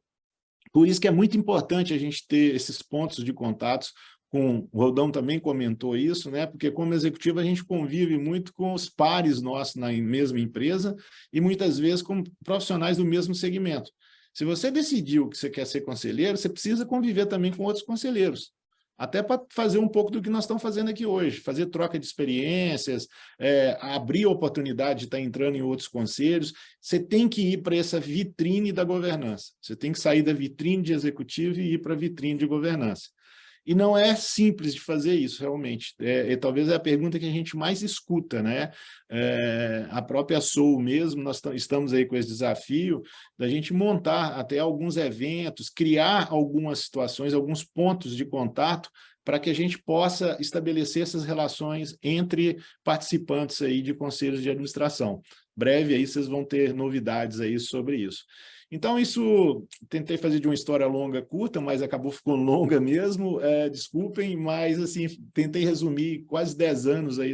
por isso que é muito importante a gente ter esses pontos de contatos. O Roldão também comentou isso, né? Porque como executivo a gente convive muito com os pares nossos na mesma empresa e muitas vezes com profissionais do mesmo segmento. Se você decidiu que você quer ser conselheiro, você precisa conviver também com outros conselheiros. até para fazer um pouco do que nós estamos fazendo aqui hoje, fazer troca de experiências, abrir a oportunidade de estar entrando em outros conselhos. Você tem que ir para essa vitrine da governança, você tem que sair da vitrine de executivo e ir para a vitrine de governança. E não é simples de fazer isso, realmente. Talvez é a pergunta que a gente mais escuta, né? A própria Soul mesmo, nós estamos aí com esse desafio da gente montar até alguns eventos, criar algumas situações, alguns pontos de contato para que a gente possa estabelecer essas relações entre participantes aí de conselhos de administração. Breve aí vocês vão ter novidades aí sobre isso. Então, isso, tentei fazer de uma história longa curta, mas acabou ficando longa mesmo, desculpem, mas, assim, tentei resumir quase 10 anos aí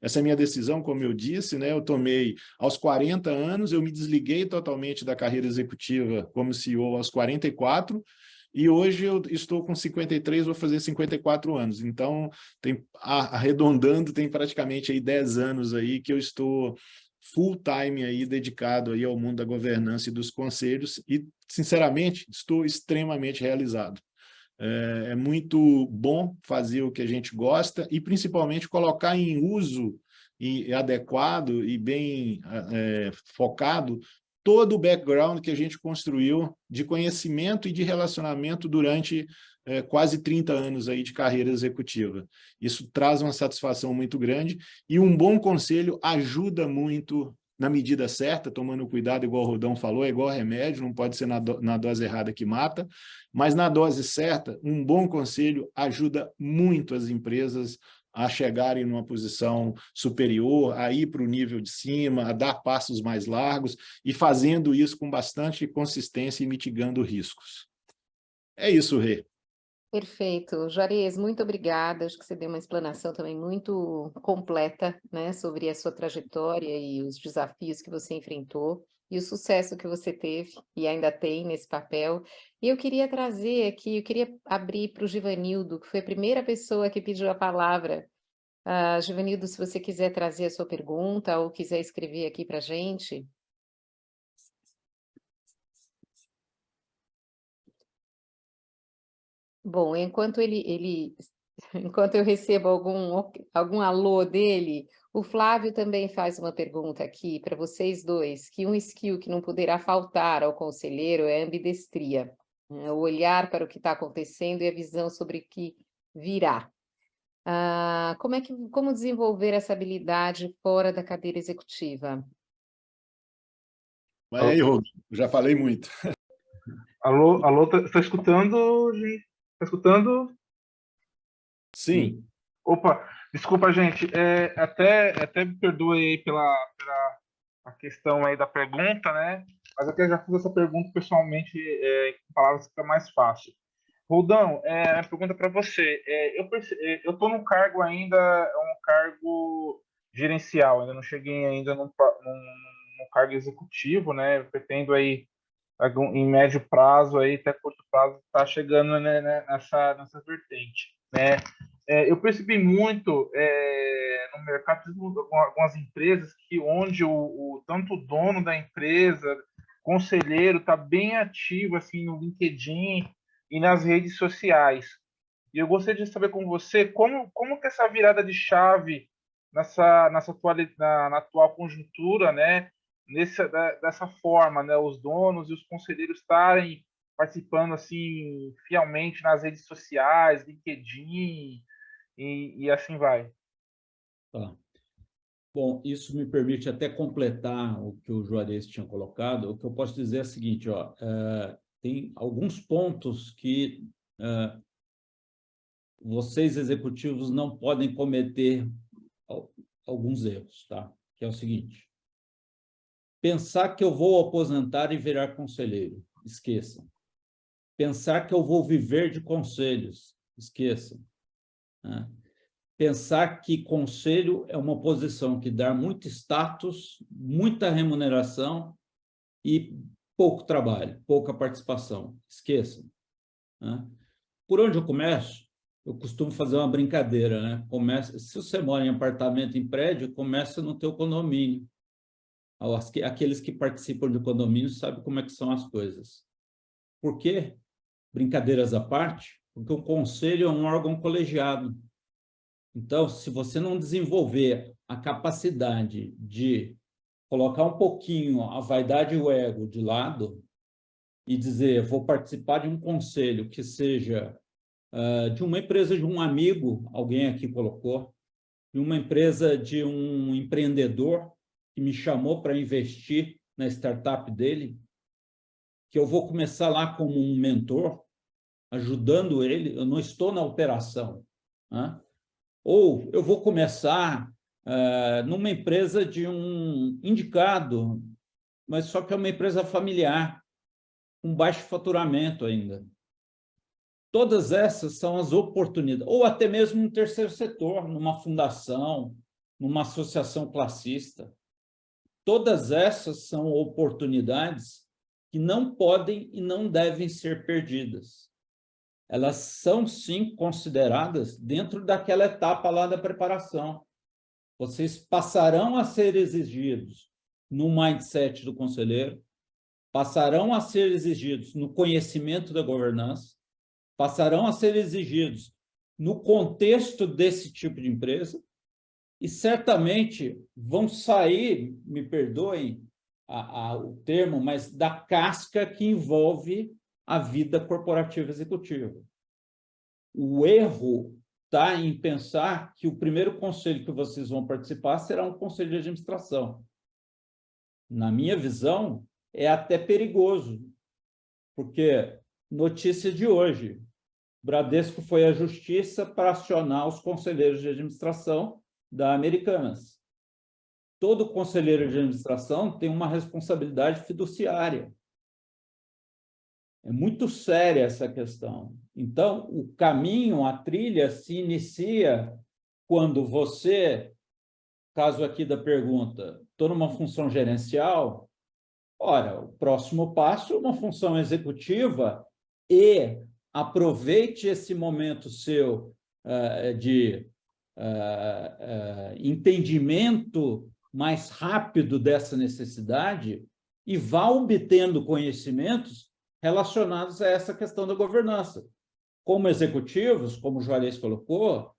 essa minha decisão, como eu disse, né? Eu tomei aos 40 anos, eu me desliguei totalmente da carreira executiva como CEO aos 44, e hoje eu estou com 53, vou fazer 54 anos. Então, arredondando, tem praticamente aí 10 anos aí que eu estou full time aí dedicado aí ao mundo da governança e dos conselhos e, sinceramente, estou extremamente realizado. É muito bom fazer o que a gente gosta e, principalmente, colocar em uso e adequado e bem focado todo o background que a gente construiu de conhecimento e de relacionamento durante quase 30 anos aí de carreira executiva. Isso traz uma satisfação muito grande e um bom conselho ajuda muito na medida certa, tomando cuidado, igual o Rodão falou, é igual remédio, não pode ser na dose errada que mata, mas na dose certa, um bom conselho ajuda muito as empresas a chegarem numa posição superior, a ir para o nível de cima, a dar passos mais largos e fazendo isso com bastante consistência e mitigando riscos. É isso, Rê. Perfeito. Juarez, muito obrigada. Acho que você deu uma explanação também muito completa, né, sobre a sua trajetória e os desafios que você enfrentou e o sucesso que você teve e ainda tem nesse papel. E eu queria trazer aqui, eu queria abrir para o Givanildo, que foi a primeira pessoa que pediu a palavra. Givanildo, se você quiser trazer a sua pergunta ou quiser escrever aqui para a gente. Bom, enquanto enquanto eu recebo algum alô dele, o Flávio também faz uma pergunta aqui para vocês dois, que um skill que não poderá faltar ao conselheiro é a ambidestria, né? O olhar para o que está acontecendo e a visão sobre o que virá. Como desenvolver essa habilidade fora da cadeira executiva? Vai aí, Rodolfo, já falei muito. Alô, alô, tá escutando, gente? Tá escutando? Sim. Opa, desculpa, gente. Até me perdoe aí pela a questão aí da pergunta, né? Mas eu já fiz essa pergunta pessoalmente, em palavras fica mais fácil. Roldão, a pergunta para você. Eu estou num cargo ainda, um cargo gerencial, ainda não cheguei ainda num cargo executivo, né? Eu pretendo aí em médio prazo, aí, até curto prazo, está chegando, né, nessa vertente. Né? Eu percebi muito no mercado, algumas empresas, que onde tanto o dono da empresa, conselheiro, está bem ativo assim, no LinkedIn e nas redes sociais. E eu gostaria de saber com você como que essa virada de chave na atual conjuntura, né? Dessa forma, né, os donos e os conselheiros estarem participando assim fielmente nas redes sociais, LinkedIn e assim vai. Tá. Bom, isso me permite até completar o que o Juarez tinha colocado. O que eu posso dizer é o seguinte, ó, tem alguns pontos que vocês executivos não podem cometer alguns erros, tá? Que é o seguinte: pensar que eu vou aposentar e virar conselheiro, esqueçam. Pensar que eu vou viver de conselhos, esqueçam. Né? Pensar que conselho é uma posição que dá muito status, muita remuneração e pouco trabalho, pouca participação, esqueçam. Né? Por onde eu começo? Eu costumo fazer uma brincadeira, né? Se você mora em apartamento, em prédio, começa no teu condomínio. Aqueles que participam do condomínio sabem como é que são as coisas. Por quê? Brincadeiras à parte, porque o conselho é um órgão colegiado. Então, se você não desenvolver a capacidade de colocar um pouquinho a vaidade e o ego de lado e dizer, vou participar de um conselho que seja de uma empresa de um amigo, alguém aqui colocou, de uma empresa de um empreendedor que me chamou para investir na startup dele, que eu vou começar lá como um mentor, ajudando ele, eu não estou na operação, né? Ou eu vou começar numa empresa de um indicado, mas só que é uma empresa familiar, com baixo faturamento ainda. Todas essas são as oportunidades, ou até mesmo no terceiro setor, numa fundação, numa associação classista. Todas essas são oportunidades que não podem e não devem ser perdidas. Elas são, sim, consideradas dentro daquela etapa lá da preparação. Vocês passarão a ser exigidos no mindset do conselheiro, passarão a ser exigidos no conhecimento da governança, passarão a ser exigidos no contexto desse tipo de empresa e certamente vão sair, me perdoem o termo, mas da casca que envolve a vida corporativa executiva. O erro está em pensar que o primeiro conselho que vocês vão participar será um conselho de administração. Na minha visão, é até perigoso, porque notícia de hoje, Bradesco foi à justiça para acionar os conselheiros de administração da Americanas. Todo conselheiro de administração tem uma responsabilidade fiduciária. É muito séria essa questão. Então, o caminho, a trilha, se inicia quando você, caso aqui da pergunta, estou numa função gerencial, ora, o próximo passo é uma função executiva e aproveite esse momento seu de entendimento mais rápido dessa necessidade e vá obtendo conhecimentos relacionados a essa questão da governança. Como executivos, como o Juarez colocou,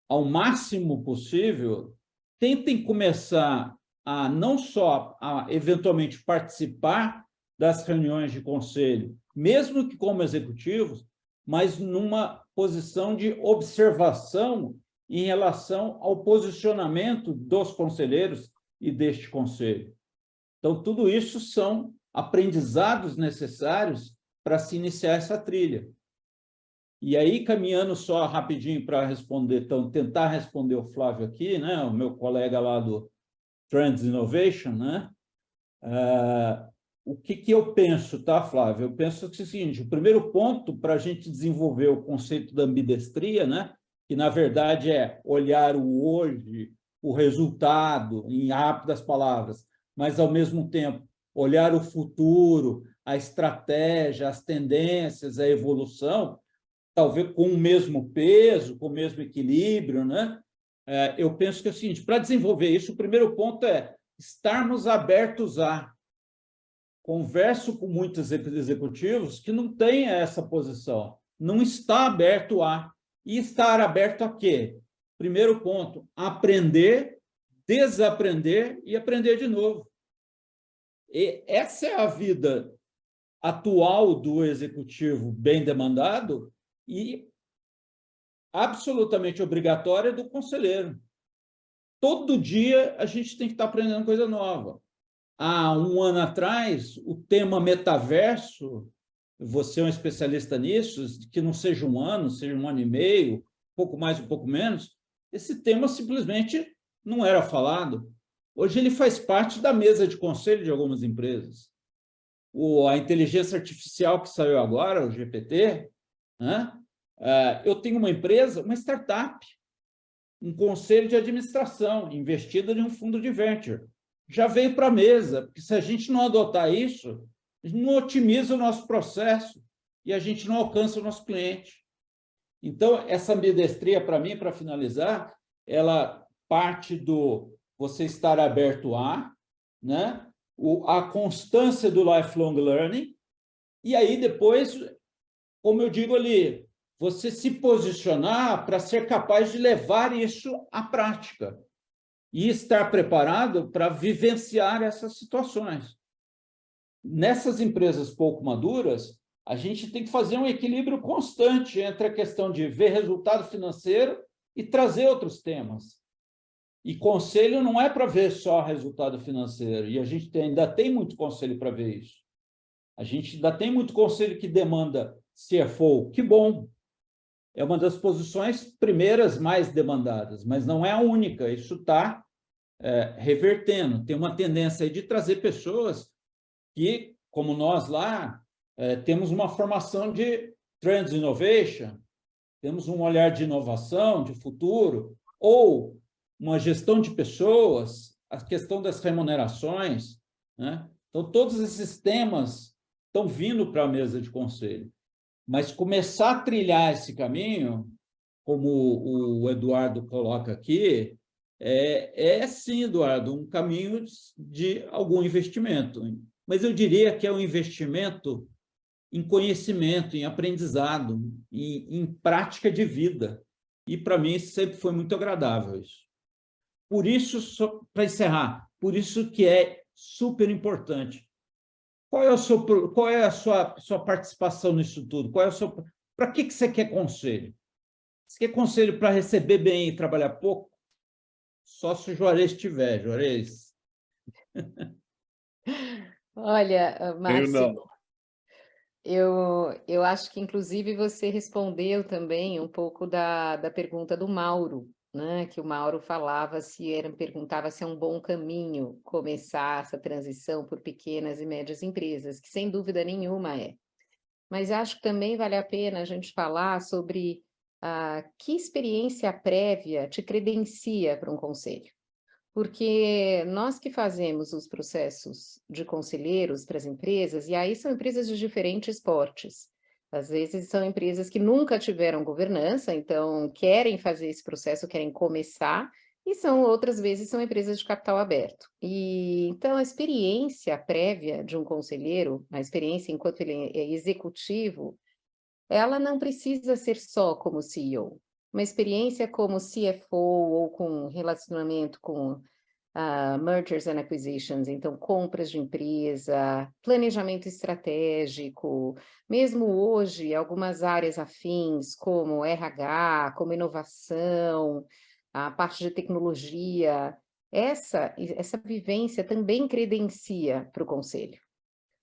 ao máximo possível, tentem começar a não só a eventualmente participar das reuniões de conselho, mesmo que como executivos, mas numa posição de observação em relação ao posicionamento dos conselheiros e deste conselho. Então, tudo isso são aprendizados necessários para se iniciar essa trilha. E aí, caminhando só rapidinho para responder, então, tentar responder o Flávio aqui, né, o meu colega lá do Trends Innovation, né? O que eu penso, tá, Flávio? Eu penso que é o seguinte, o primeiro ponto para a gente desenvolver o conceito da ambidestria, né, que, na verdade, é olhar o hoje, o resultado, em rápidas palavras, mas, ao mesmo tempo, olhar o futuro, a estratégia, as tendências, a evolução, talvez com o mesmo peso, com o mesmo equilíbrio, né? Eu penso que é o seguinte, para desenvolver isso, o primeiro ponto é estarmos abertos a. Converso com muitos executivos que não têm essa posição, não está aberto a. E estar aberto a quê? Primeiro ponto, aprender, desaprender e aprender de novo. E essa é a vida atual do executivo bem demandado e absolutamente obrigatória do conselheiro. Todo dia a gente tem que estar aprendendo coisa nova. Há um ano atrás, o tema metaverso, você é um especialista nisso, que não seja um ano, seja um ano e meio, um pouco mais, um pouco menos, esse tema simplesmente não era falado. Hoje ele faz parte da mesa de conselho de algumas empresas. A inteligência artificial que saiu agora, o GPT, né? Eu tenho uma empresa, uma startup, um conselho de administração, investida em um fundo de venture. Já veio para a mesa, porque se a gente não adotar isso, a gente não otimiza o nosso processo e a gente não alcança o nosso cliente. Então, essa ambidestria, para mim, para finalizar, ela parte do você estar aberto a, né? A constância do lifelong learning, e aí depois como eu digo ali, você se posicionar para ser capaz de levar isso à prática e estar preparado para vivenciar essas situações. Nessas empresas pouco maduras, a gente tem que fazer um equilíbrio constante entre a questão de ver resultado financeiro e trazer outros temas. E conselho não é para ver só resultado financeiro, e a gente ainda tem muito conselho para ver isso. A gente ainda tem muito conselho que demanda CFO, que bom, é uma das posições primeiras mais demandadas, mas não é a única, isso está revertendo. Tem uma tendência aí de trazer pessoas que, como nós lá, temos uma formação de Trends Innovation, temos um olhar de inovação, de futuro, ou uma gestão de pessoas, a questão das remunerações, né? Então, todos esses temas estão vindo para a mesa de conselho. Mas começar a trilhar esse caminho, como o Eduardo coloca aqui, sim, Eduardo, um caminho de algum investimento. Mas eu diria que é um investimento em conhecimento, em aprendizado, em prática de vida. E, para mim, sempre foi muito agradável isso. Por isso, para encerrar, por isso que é super importante. Qual é a sua participação nisso tudo? Para que você quer conselho? Você quer conselho para receber bem e trabalhar pouco? Só se o Juarez tiver, Juarez. Olha, Márcio, não. eu acho que, inclusive, você respondeu também um pouco da pergunta do Mauro, né? Que o Mauro perguntava se é um bom caminho começar essa transição por pequenas e médias empresas, que sem dúvida nenhuma é. Mas acho que também vale a pena a gente falar sobre que experiência prévia te credencia para um conselho. Porque nós que fazemos os processos de conselheiros para as empresas, e aí são empresas de diferentes portes. Às vezes são empresas que nunca tiveram governança, então querem fazer esse processo, querem começar, e outras vezes são empresas de capital aberto. E então a experiência prévia de um conselheiro, a experiência enquanto ele é executivo, ela não precisa ser só como CEO. Uma experiência como CFO ou com relacionamento com mergers and acquisitions, então compras de empresa, planejamento estratégico, mesmo hoje algumas áreas afins como RH, como inovação, a parte de tecnologia, essa vivência também credencia para o conselho.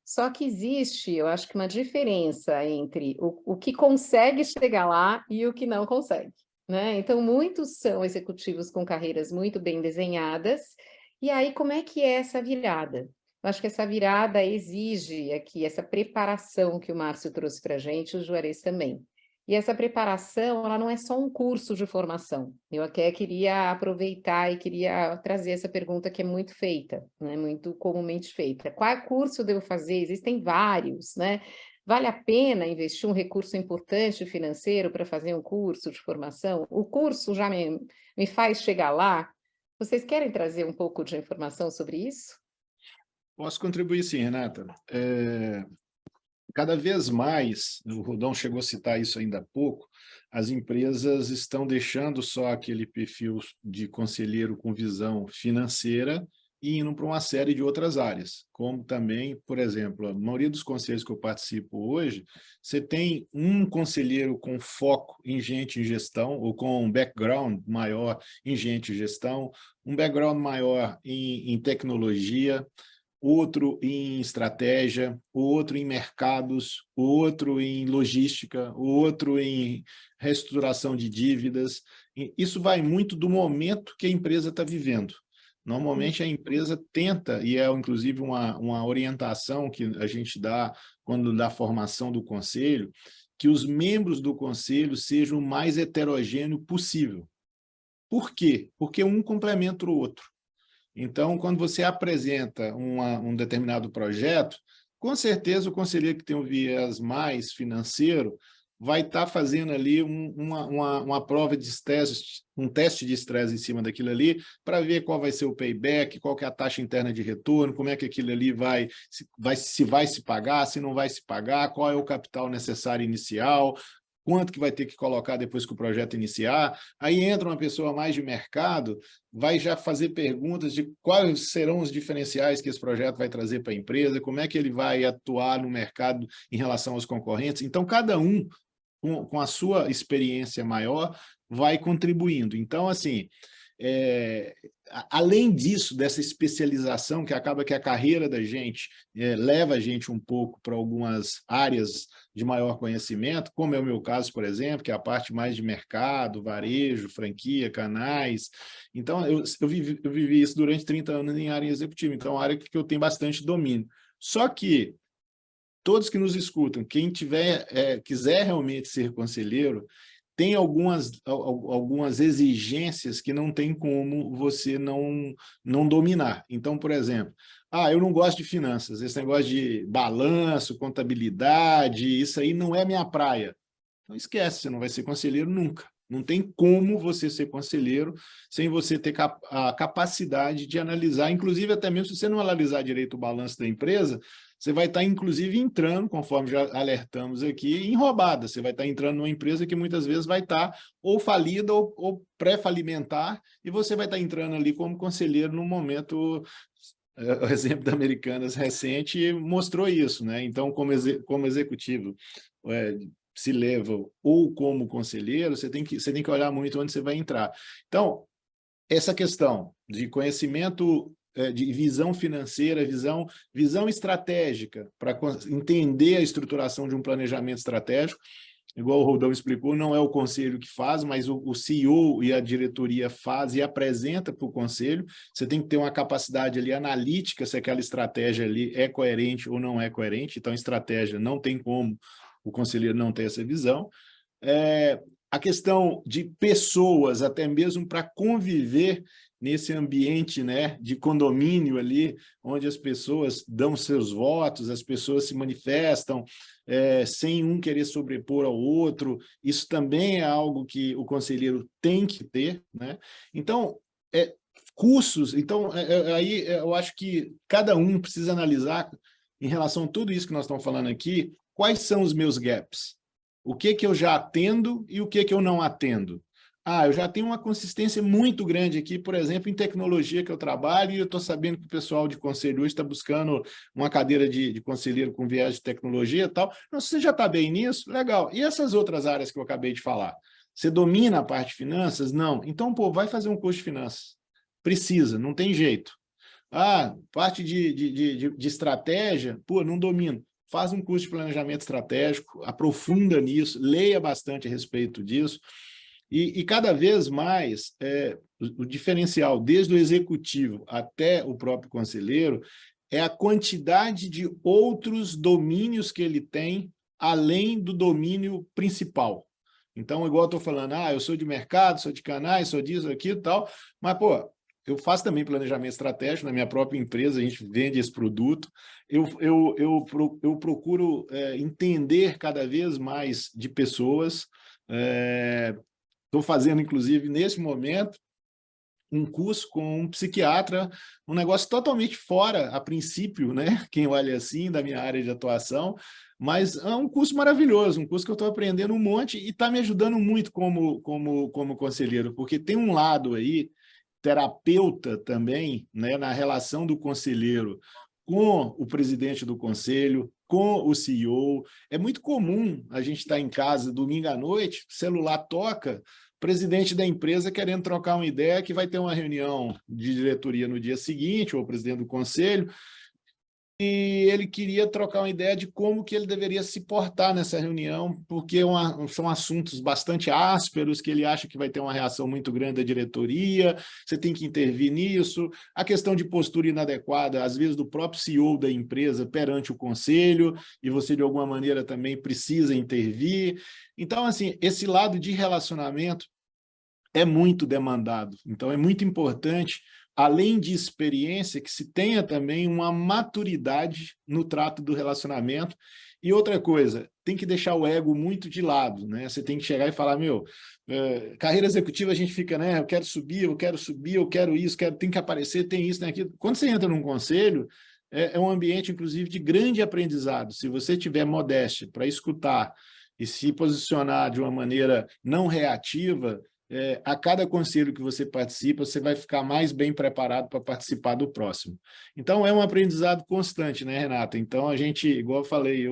Só que existe, eu acho que uma diferença entre o que consegue chegar lá e o que não consegue, né? Então, muitos são executivos com carreiras muito bem desenhadas, e aí como é que é essa virada? Eu acho que essa virada exige aqui essa preparação que o Márcio trouxe para a gente, o Juarez também. E essa preparação, ela não é só um curso de formação. Eu até queria aproveitar e queria trazer essa pergunta que é muito feita, né? Muito comumente feita. Qual curso eu devo fazer? Existem vários, né? Vale a pena investir um recurso importante financeiro para fazer um curso de formação? O curso já me faz chegar lá? Vocês querem trazer um pouco de informação sobre isso? Posso contribuir sim, Renata. Cada vez mais, o Rodão chegou a citar isso ainda há pouco, as empresas estão deixando só aquele perfil de conselheiro com visão financeira e indo para uma série de outras áreas, como também, por exemplo, a maioria dos conselhos que eu participo hoje, você tem um conselheiro com foco em gente em gestão, ou com um background maior em gente em gestão, um background maior em tecnologia, outro em estratégia, outro em mercados, outro em logística, outro em reestruturação de dívidas. Isso vai muito do momento que a empresa está vivendo. Normalmente a empresa tenta, e é inclusive uma orientação que a gente dá quando dá formação do conselho, que os membros do conselho sejam o mais heterogêneo possível. Por quê? Porque um complementa o outro. Então, quando você apresenta um determinado projeto, com certeza o conselheiro que tem um viés mais financeiro vai estar fazendo ali uma prova de estresse, um teste de estresse em cima daquilo ali, para ver qual vai ser o payback, qual que é a taxa interna de retorno, como é que aquilo ali vai se pagar, se não vai se pagar, qual é o capital necessário inicial, quanto que vai ter que colocar depois que o projeto iniciar. Aí entra uma pessoa mais de mercado, vai já fazer perguntas de quais serão os diferenciais que esse projeto vai trazer para a empresa, como é que ele vai atuar no mercado em relação aos concorrentes. Então, cada um, com a sua experiência maior, vai contribuindo. Então, assim, além disso, dessa especialização, que acaba que a carreira da gente leva a gente um pouco para algumas áreas de maior conhecimento, como é o meu caso, por exemplo, que é a parte mais de mercado, varejo, franquia, canais. Então, eu vivi isso durante 30 anos em área executiva, então é uma área que eu tenho bastante domínio. Só que todos que nos escutam, quem quiser realmente ser conselheiro, tem algumas exigências que não tem como você não dominar. Então, por exemplo, eu não gosto de finanças, esse negócio de balanço, contabilidade, isso aí não é minha praia. Então esquece, você não vai ser conselheiro nunca. Não tem como você ser conselheiro sem você ter a capacidade de analisar, inclusive até mesmo se você não analisar direito o balanço da empresa, você vai estar, inclusive, entrando, conforme já alertamos aqui, em roubada. Você vai estar entrando numa empresa que muitas vezes vai estar ou falida ou pré-falimentar, e você vai estar entrando ali como conselheiro no momento. O exemplo da Americanas recente mostrou isso, né? Então, como executivo, se leva ou como conselheiro, você tem que olhar muito onde você vai entrar. Então, essa questão de conhecimento, de visão financeira, visão estratégica, para entender a estruturação de um planejamento estratégico, igual o Roldão explicou, não é o conselho que faz, mas o CEO e a diretoria faz e apresenta para o conselho. Você tem que ter uma capacidade ali analítica, se aquela estratégia ali é coerente ou não é coerente. Então, estratégia não tem como o conselheiro não ter essa visão. A questão de pessoas, até mesmo para conviver nesse ambiente, né, de condomínio ali, onde as pessoas dão seus votos, as pessoas se manifestam, sem um querer sobrepor ao outro. Isso também é algo que o conselheiro tem que ter, né? Então, cursos, então, aí eu acho que cada um precisa analisar, em relação a tudo isso que nós estamos falando aqui, quais são os meus gaps? O que eu já atendo e o que eu não atendo? Eu já tenho uma consistência muito grande aqui, por exemplo, em tecnologia que eu trabalho, e eu estou sabendo que o pessoal de conselho hoje está buscando uma cadeira de conselheiro com viés de tecnologia e tal. Não, se você já está bem nisso, legal. E essas outras áreas que eu acabei de falar? Você domina a parte de finanças? Não. Então, vai fazer um curso de finanças. Precisa, não tem jeito. Parte de estratégia, não domino. Faz um curso de planejamento estratégico, aprofunda nisso, leia bastante a respeito disso, e cada vez mais o diferencial, desde o executivo até o próprio conselheiro, é a quantidade de outros domínios que ele tem, além do domínio principal. Então, igual eu estou falando, eu sou de mercado, sou de canais, sou disso, aquilo e tal, mas, eu faço também planejamento estratégico na minha própria empresa, a gente vende esse produto. Eu procuro entender cada vez mais de pessoas. Estou fazendo, inclusive, nesse momento, um curso com um psiquiatra, um negócio totalmente fora, a princípio, né? Quem olha assim, da minha área de atuação, mas é um curso maravilhoso, um curso que eu estou aprendendo um monte e está me ajudando muito como conselheiro, porque tem um lado aí, terapeuta também, né, na relação do conselheiro com o presidente do conselho, com o CEO. É muito comum a gente estar em casa domingo à noite, celular toca, presidente da empresa querendo trocar uma ideia que vai ter uma reunião de diretoria no dia seguinte, ou o presidente do conselho, e ele queria trocar uma ideia de como que ele deveria se portar nessa reunião, porque são assuntos bastante ásperos, que ele acha que vai ter uma reação muito grande da diretoria, você tem que intervir nisso, a questão de postura inadequada, às vezes do próprio CEO da empresa perante o conselho, e você de alguma maneira também precisa intervir. Então, assim, esse lado de relacionamento é muito demandado, então é muito importante além de experiência, que se tenha também uma maturidade no trato do relacionamento. E outra coisa, tem que deixar o ego muito de lado, né? Você tem que chegar e falar, carreira executiva a gente fica, né? Eu quero subir, eu quero isso, tem que aparecer, tem isso, tem aquilo. Quando você entra num conselho, é um ambiente, inclusive, de grande aprendizado. Se você tiver modéstia para escutar e se posicionar de uma maneira não reativa, a cada conselho que você participa, você vai ficar mais bem preparado para participar do próximo. Então, é um aprendizado constante, né, Renata? Então, a gente, igual eu falei,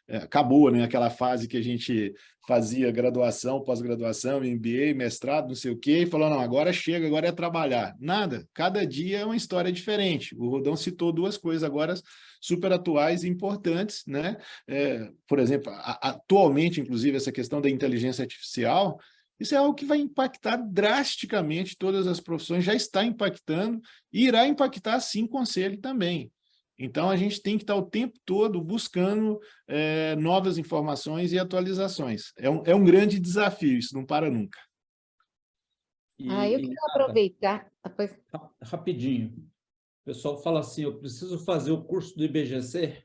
acabou, né, aquela fase que a gente fazia graduação, pós-graduação, MBA, mestrado, não sei o quê, e falou, não, agora chega, agora é trabalhar. Nada, cada dia é uma história diferente. O Roldão citou duas coisas agora super atuais e importantes, né? Por exemplo, atualmente, inclusive, essa questão da inteligência artificial, isso é algo que vai impactar drasticamente todas as profissões, já está impactando e irá impactar, sim, o conselho também. Então, a gente tem que estar o tempo todo buscando novas informações e atualizações. É um grande desafio, isso não para nunca. Eu quero aproveitar... Rapidinho. O pessoal fala assim, eu preciso fazer o curso do IBGC,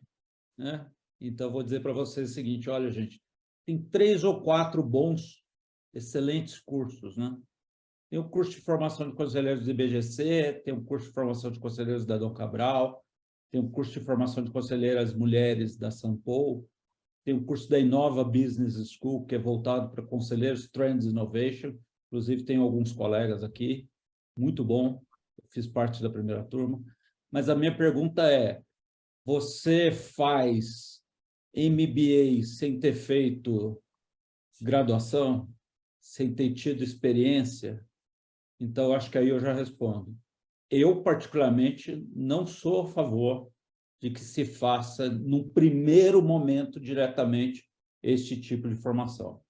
né? Então, eu vou dizer para vocês o seguinte, olha, gente, tem 3 ou 4 bons, excelentes cursos, né? Tem o curso de formação de conselheiros do IBGC, tem o curso de formação de conselheiros da Dom Cabral, tem o curso de formação de conselheiras mulheres da Sampo, tem o curso da Inova Business School, que é voltado para conselheiros Trends Innovation, inclusive tem alguns colegas aqui, muito bom, eu fiz parte da primeira turma, mas a minha pergunta é, você faz MBA sem ter feito graduação, sem ter tido experiência? Então, acho que aí eu já respondo. Eu, particularmente, não sou a favor de que se faça, num primeiro momento, diretamente, este tipo de formação.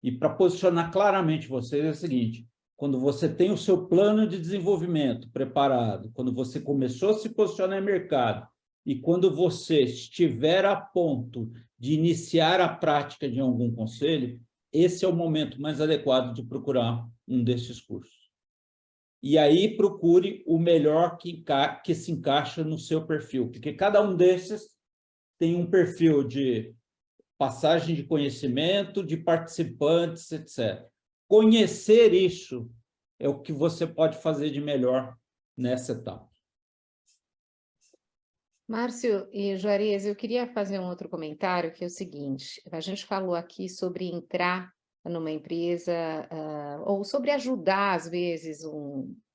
E para posicionar claramente vocês é o seguinte, quando você tem o seu plano de desenvolvimento preparado, quando você começou a se posicionar em mercado, e quando você estiver a ponto de iniciar a prática de algum conselho, esse é o momento mais adequado de procurar um desses cursos. E aí procure o melhor que se encaixa no seu perfil, porque cada um desses tem um perfil de passagem de conhecimento, de participantes, etc. Conhecer isso é o que você pode fazer de melhor nessa etapa. Márcio e Juarez, eu queria fazer um outro comentário, que é o seguinte, a gente falou aqui sobre entrar numa empresa, ou sobre ajudar, às vezes,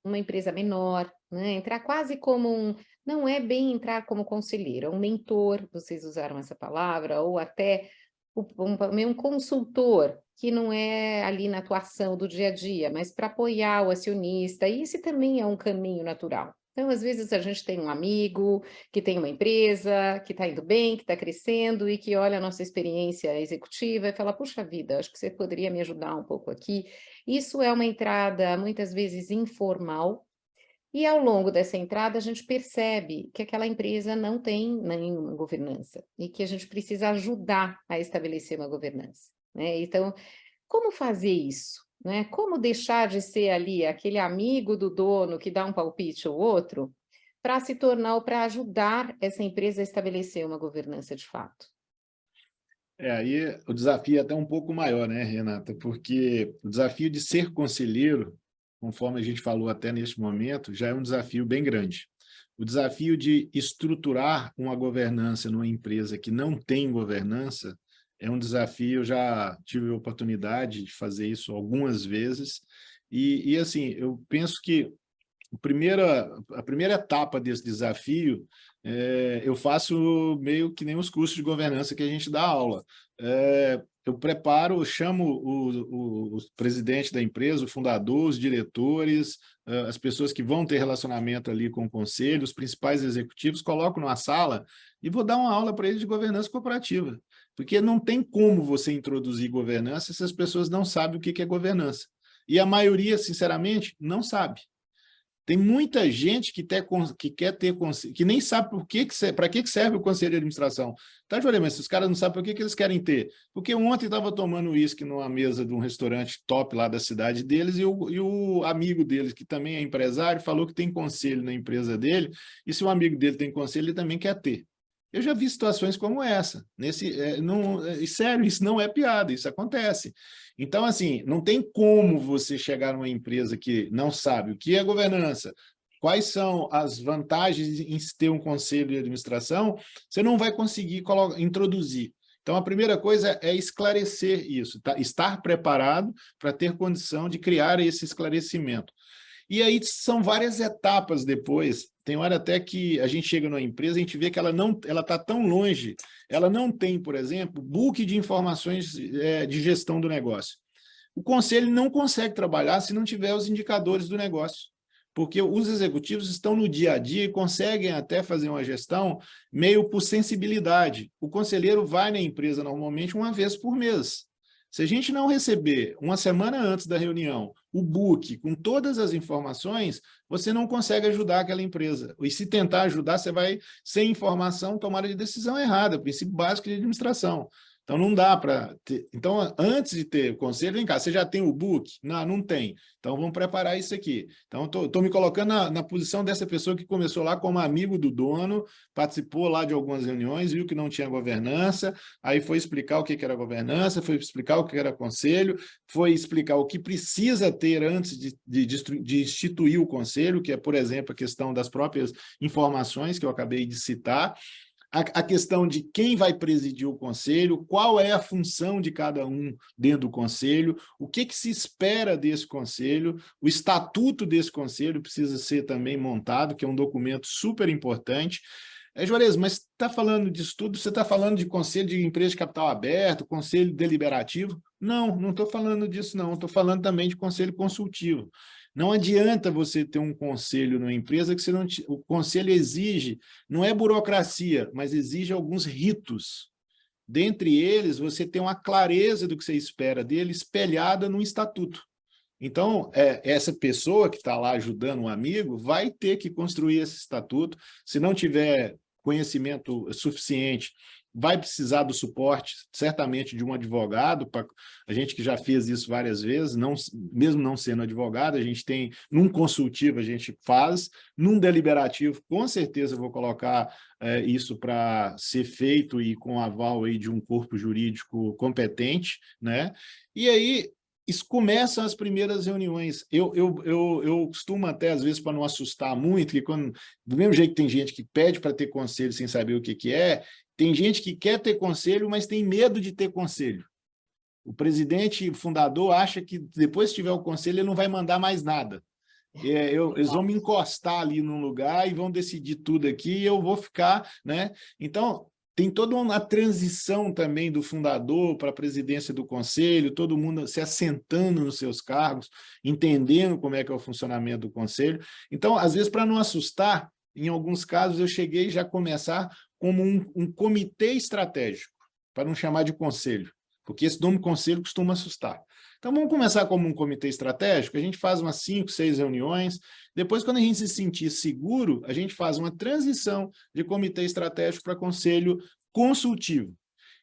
uma empresa menor, né? Entrar quase como não é bem entrar como conselheiro, é um mentor, vocês usaram essa palavra, ou até um consultor, que não é ali na atuação do dia a dia, mas para apoiar o acionista, e esse também é um caminho natural. Então, às vezes, a gente tem um amigo que tem uma empresa, que está indo bem, que está crescendo e que olha a nossa experiência executiva e fala, puxa vida, acho que você poderia me ajudar um pouco aqui. Isso é uma entrada, muitas vezes, informal, e ao longo dessa entrada a gente percebe que aquela empresa não tem nenhuma governança e que a gente precisa ajudar a estabelecer uma governança, né? Então, como fazer isso? Né? Como deixar de ser ali aquele amigo do dono que dá um palpite ou outro para se tornar ou para ajudar essa empresa a estabelecer uma governança de fato? Aí o desafio é até um pouco maior, né, Renata? Porque o desafio de ser conselheiro, conforme a gente falou até neste momento, já é um desafio bem grande. O desafio de estruturar uma governança numa empresa que não tem governança é um desafio, eu já tive a oportunidade de fazer isso algumas vezes, e assim, eu penso que a primeira etapa desse desafio, eu faço meio que nem os cursos de governança que a gente dá aula. Eu preparo, chamo o presidente da empresa, o fundador, os diretores, as pessoas que vão ter relacionamento ali com o conselho, os principais executivos, coloco numa sala e vou dar uma aula para eles de governança corporativa. Porque não tem como você introduzir governança se as pessoas não sabem o que é governança. E a maioria, sinceramente, não sabe. Tem muita gente que quer ter conselho, que nem sabe para que serve o conselho de administração. Tá, Jolê, mas os caras não sabem por que eles querem ter. Porque ontem estava tomando uísque numa mesa de um restaurante top lá da cidade deles e o amigo deles, que também é empresário, falou que tem conselho na empresa dele, e se o amigo dele tem conselho, ele também quer ter. Eu já vi situações como essa. Sério, isso não é piada, isso acontece. Então, assim, não tem como você chegar numa empresa que não sabe o que é governança, quais são as vantagens em se ter um conselho de administração, você não vai conseguir introduzir. Então, a primeira coisa é esclarecer isso, tá? Estar preparado para ter condição de criar esse esclarecimento. E aí são várias etapas depois. Tem hora até que a gente chega numa empresa, a gente vê que ela está tão longe, ela não tem, por exemplo, book de informações de gestão do negócio. O conselho não consegue trabalhar se não tiver os indicadores do negócio, porque os executivos estão no dia a dia e conseguem até fazer uma gestão meio por sensibilidade. O conselheiro vai na empresa normalmente uma vez por mês. Se a gente não receber, uma semana antes da reunião, o book com todas as informações, você não consegue ajudar aquela empresa. E se tentar ajudar, você vai, sem informação, tomar a decisão errada, princípio básico de administração. Então, não dá para ter. Então, antes de ter o conselho, vem cá, você já tem o book? Não, não tem. Então, vamos preparar isso aqui. Então, estou me colocando na posição dessa pessoa que começou lá como amigo do dono, participou lá de algumas reuniões, viu que não tinha governança, aí foi explicar o que era governança, foi explicar o que era conselho, foi explicar o que precisa ter antes de instituir o conselho, que é, por exemplo, a questão das próprias informações que eu acabei de citar, a questão de quem vai presidir o conselho, qual é a função de cada um dentro do conselho, o que se espera desse conselho, o estatuto desse conselho precisa ser também montado, que é um documento super importante. Juarez, mas está falando disso tudo, você está falando de conselho de empresa de capital aberto, conselho deliberativo? Não, não estou falando disso não, estou falando também de conselho consultivo. Não adianta você ter um conselho numa empresa que o conselho exige, não é burocracia, mas exige alguns ritos. Dentre eles, você tem uma clareza do que você espera dele espelhada no estatuto. Então, essa pessoa que está lá ajudando um amigo vai ter que construir esse estatuto. Se não tiver conhecimento suficiente, vai precisar do suporte, certamente, de um advogado. A gente que já fez isso várias vezes, mesmo não sendo advogado, a gente tem, num consultivo a gente faz, num deliberativo, com certeza eu vou colocar isso para ser feito e com aval aí de um corpo jurídico competente, né? E aí começam as primeiras reuniões. Eu costumo até, às vezes, para não assustar muito, que do mesmo jeito que tem gente que pede para ter conselho sem saber o que é, tem gente que quer ter conselho, mas tem medo de ter conselho. O presidente fundador acha que depois que tiver o conselho, ele não vai mandar mais nada. Eles vão me encostar ali num lugar e vão decidir tudo aqui e eu vou ficar, né? Então, tem toda uma transição também do fundador para a presidência do conselho, todo mundo se assentando nos seus cargos, entendendo como é que é o funcionamento do conselho. Então, às vezes, para não assustar, em alguns casos eu cheguei já a começar como um comitê estratégico, para não chamar de conselho, porque esse nome conselho costuma assustar. Então, vamos começar como um comitê estratégico, a gente faz umas 5, 6 reuniões, depois, quando a gente se sentir seguro, a gente faz uma transição de comitê estratégico para conselho consultivo.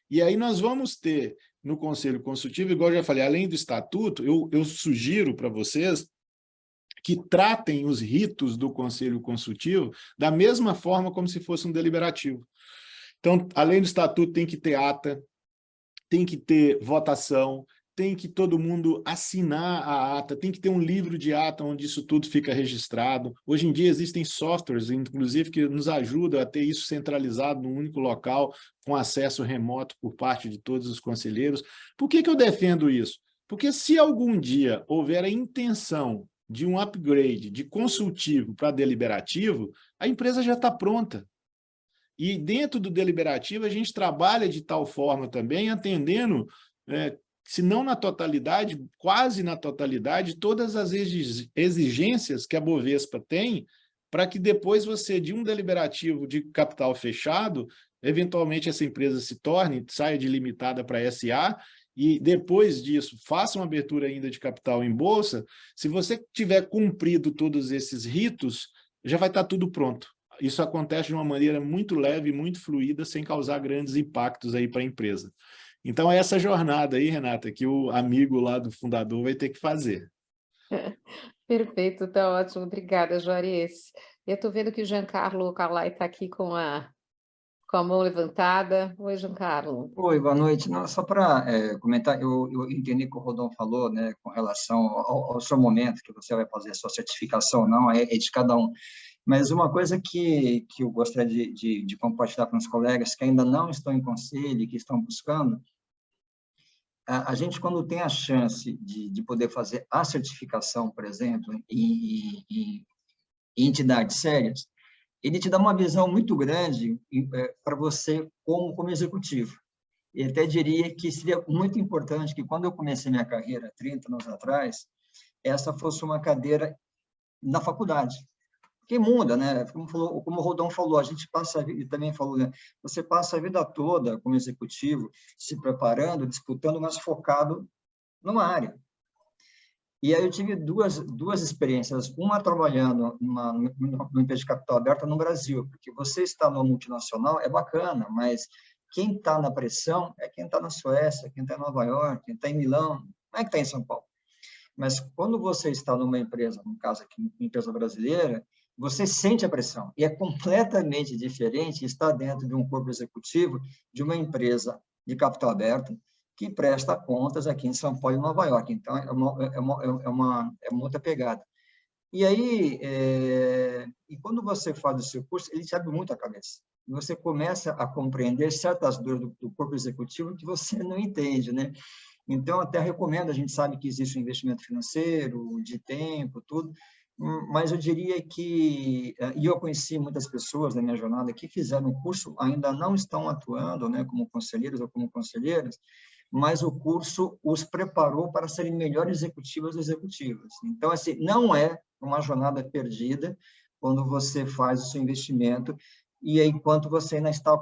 E aí nós vamos ter, no conselho consultivo, igual eu já falei, além do estatuto, eu sugiro para vocês que tratem os ritos do conselho consultivo da mesma forma como se fosse um deliberativo. Então, além do estatuto, tem que ter ata, tem que ter votação, tem que todo mundo assinar a ata, tem que ter um livro de ata onde isso tudo fica registrado. Hoje em dia existem softwares, inclusive, que nos ajudam a ter isso centralizado num único local, com acesso remoto por parte de todos os conselheiros. Por que eu defendo isso? Porque se algum dia houver a intenção de um upgrade de consultivo para deliberativo, a empresa já está pronta. E dentro do deliberativo, a gente trabalha de tal forma também, atendendo, se não na totalidade, quase na totalidade, todas as exigências que a Bovespa tem, para que depois você, de um deliberativo de capital fechado, eventualmente essa empresa se torne, saia de limitada para SA, e depois disso faça uma abertura ainda de capital em bolsa, se você tiver cumprido todos esses ritos, já vai estar tudo pronto. Isso acontece de uma maneira muito leve, muito fluida, sem causar grandes impactos aí para a empresa. Então, é essa jornada aí, Renata, que o amigo lá do fundador vai ter que fazer. Perfeito, tá ótimo. Obrigada, Juarez. Eu estou vendo que o Giancarlo Calai está aqui com a mão levantada. Oi, Giancarlo. Oi, boa noite. Não, só para comentar, eu entendi que o Rodolfo falou, né, com relação ao seu momento, que você vai fazer a sua certificação, não, é de cada um. Mas uma coisa que eu gostaria de compartilhar com os colegas que ainda não estão em conselho e que estão buscando, a gente, quando tem a chance de poder fazer a certificação, por exemplo, em entidades sérias, ele te dá uma visão muito grande para você como executivo. E até diria que seria muito importante que, quando eu comecei minha carreira, 30 anos atrás, essa fosse uma cadeira na faculdade. Porque muda, né? Como o Rodão falou, a gente passa, e também falou, né? Você passa a vida toda como executivo, se preparando, disputando, mas focado numa área. E aí eu tive duas experiências, uma trabalhando numa empresa de capital aberta no Brasil, porque você está numa multinacional, é bacana, mas quem está na pressão é quem está na Suécia, quem está em Nova York, quem está em Milão, não é que está em São Paulo. Mas quando você está numa empresa, no caso aqui, uma empresa brasileira, você sente a pressão, e é completamente diferente estar dentro de um corpo executivo de uma empresa de capital aberto, que presta contas aqui em São Paulo e Nova York. Então, é uma outra pegada. E aí, e quando você faz o seu curso, ele te abre muito a cabeça. Você começa a compreender certas dores do corpo executivo que você não entende, né? Então, até recomendo, a gente sabe que existe um investimento financeiro, de tempo, tudo, mas eu diria que, e eu conheci muitas pessoas na minha jornada que fizeram o curso, ainda não estão atuando, né, como conselheiros ou como conselheiras, mas o curso os preparou para serem melhores executivas ou executivas. Então, assim, não é uma jornada perdida quando você faz o seu investimento e aí, enquanto você ainda está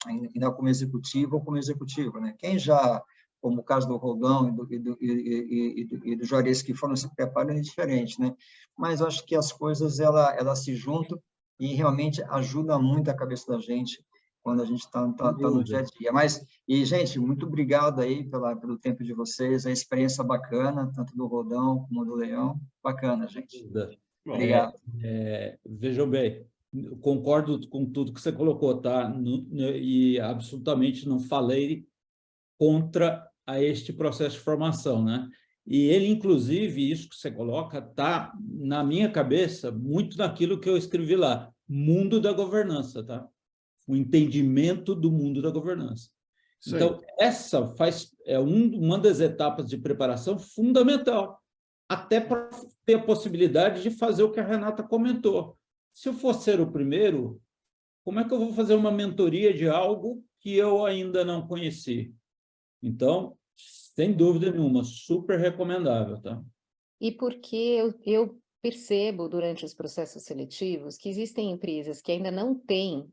ainda como executivo ou como executivo, né? Quem já, como o caso do Rodão e do Juarez, que foram se preparando, é diferente, né? Mas eu acho que as coisas, elas se juntam e realmente ajudam muito a cabeça da gente quando a gente está no dia a dia. E, gente, muito obrigado aí pelo tempo de vocês, a experiência bacana, tanto do Rodão como do Leão. Bacana, gente. Obrigado. Vejam bem, concordo com tudo que você colocou, tá? E absolutamente não falei contra este processo de formação, né? E ele, inclusive, isso que você coloca, está na minha cabeça muito naquilo que eu escrevi lá, mundo da governança, tá? O entendimento do mundo da governança. Então, essa uma das etapas de preparação fundamental, até para ter a possibilidade de fazer o que a Renata comentou. Se eu for ser o primeiro, como é que eu vou fazer uma mentoria de algo que eu ainda não conheci? Então, sem dúvida nenhuma, super recomendável, tá? E porque eu percebo durante os processos seletivos que existem empresas que ainda não têm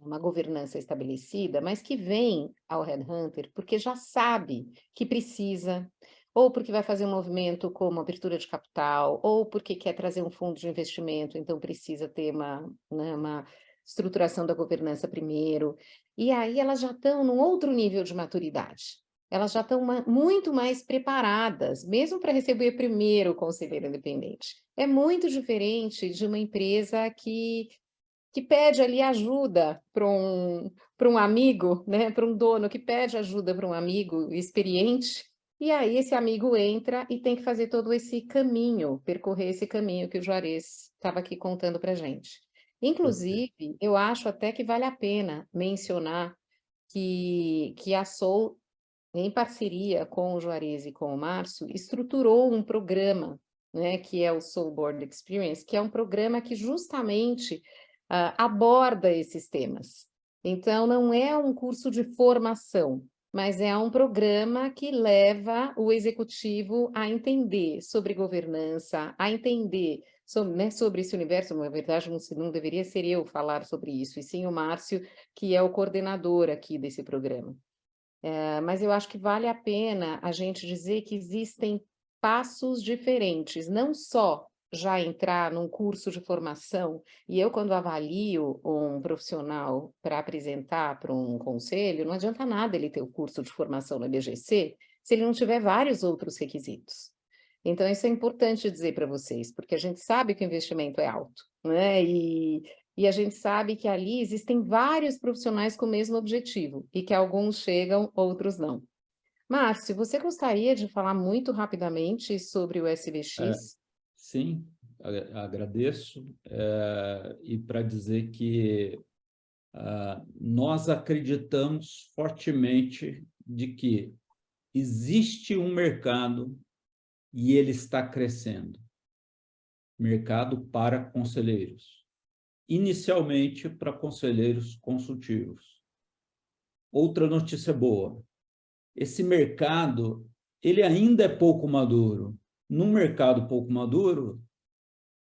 uma governança estabelecida, mas que vêm ao Headhunter porque já sabe que precisa, ou porque vai fazer um movimento como abertura de capital, ou porque quer trazer um fundo de investimento, então precisa ter uma estruturação da governança primeiro. E aí elas já estão num outro nível de maturidade. Elas já estão muito mais preparadas, mesmo para receber primeiro o conselheiro independente. É muito diferente de uma empresa que pede ali ajuda para um amigo, né? Para um dono que pede ajuda para um amigo experiente, e aí esse amigo entra e tem que fazer todo esse caminho, percorrer esse caminho que o Juarez estava aqui contando para a gente. Inclusive, eu acho até que vale a pena mencionar que a Soul, em parceria com o Juarez e com o Márcio, estruturou um programa, né, que é o Soul Board Experience, que é um programa que justamente aborda esses temas. Então, não é um curso de formação, mas é um programa que leva o executivo a entender sobre governança, a entender sobre esse universo. Na verdade, não deveria ser eu falar sobre isso, e sim o Márcio, que é o coordenador aqui desse programa. Mas eu acho que vale a pena a gente dizer que existem passos diferentes, não só já entrar num curso de formação, e eu quando avalio um profissional para apresentar para um conselho, não adianta nada ele ter o curso de formação na BGC, se ele não tiver vários outros requisitos. Então isso é importante dizer para vocês, porque a gente sabe que o investimento é alto, né? E a gente sabe que ali existem vários profissionais com o mesmo objetivo, e que alguns chegam, outros não. Márcio, você gostaria de falar muito rapidamente sobre o SBX? Sim, agradeço. E para dizer que nós acreditamos fortemente de que existe um mercado e ele está crescendo. Mercado para conselheiros. Inicialmente para conselheiros consultivos. Outra notícia boa. Esse mercado, ele ainda é pouco maduro. Num mercado pouco maduro,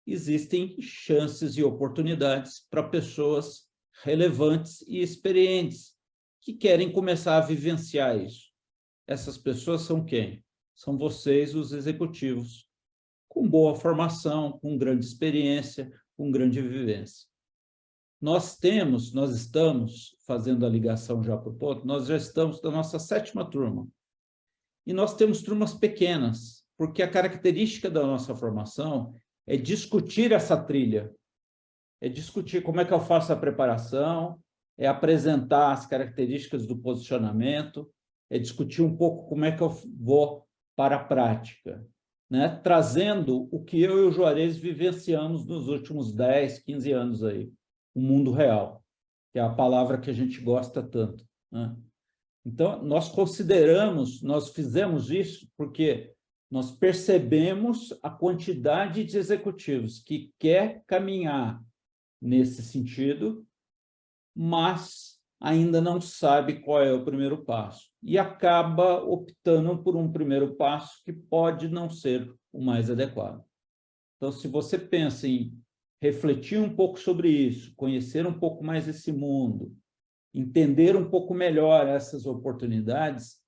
existem chances e oportunidades para pessoas relevantes e experientes que querem começar a vivenciar isso. Essas pessoas são quem? São vocês, os executivos, com boa formação, com grande experiência, com grande vivência. Nós estamos fazendo a ligação já para o ponto, nós já estamos na nossa 7ª turma. E nós temos turmas pequenas, porque a característica da nossa formação é discutir essa trilha, é discutir como é que eu faço a preparação, é apresentar as características do posicionamento, é discutir um pouco como é que eu vou para a prática, né? Trazendo o que eu e o Juarez vivenciamos nos últimos 10, 15 anos aí, o mundo real, que é a palavra que a gente gosta tanto, né? Então, nós fizemos isso porque nós percebemos a quantidade de executivos que quer caminhar nesse sentido, mas ainda não sabe qual é o primeiro passo e acaba optando por um primeiro passo que pode não ser o mais adequado. Então, se você pensa em refletir um pouco sobre isso, conhecer um pouco mais esse mundo, entender um pouco melhor essas oportunidades,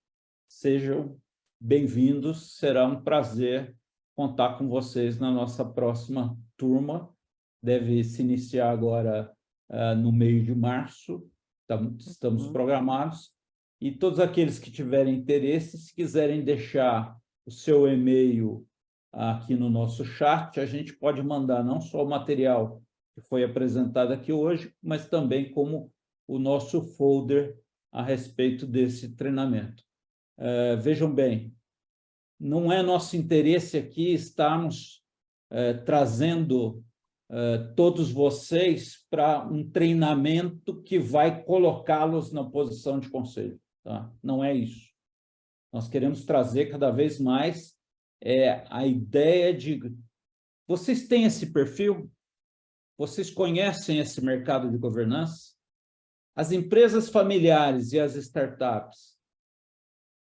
sejam bem-vindos, será um prazer contar com vocês na nossa próxima turma. Deve se iniciar agora no meio de março, estamos programados, e todos aqueles que tiverem interesse, se quiserem deixar o seu e-mail aqui no nosso chat, a gente pode mandar não só o material que foi apresentado aqui hoje, mas também como o nosso folder a respeito desse treinamento. Vejam bem, não é nosso interesse aqui estarmos trazendo todos vocês para um treinamento que vai colocá-los na posição de conselho. Tá? Não é isso. Nós queremos trazer cada vez mais a ideia de... Vocês têm esse perfil? Vocês conhecem esse mercado de governança? As empresas familiares e as startups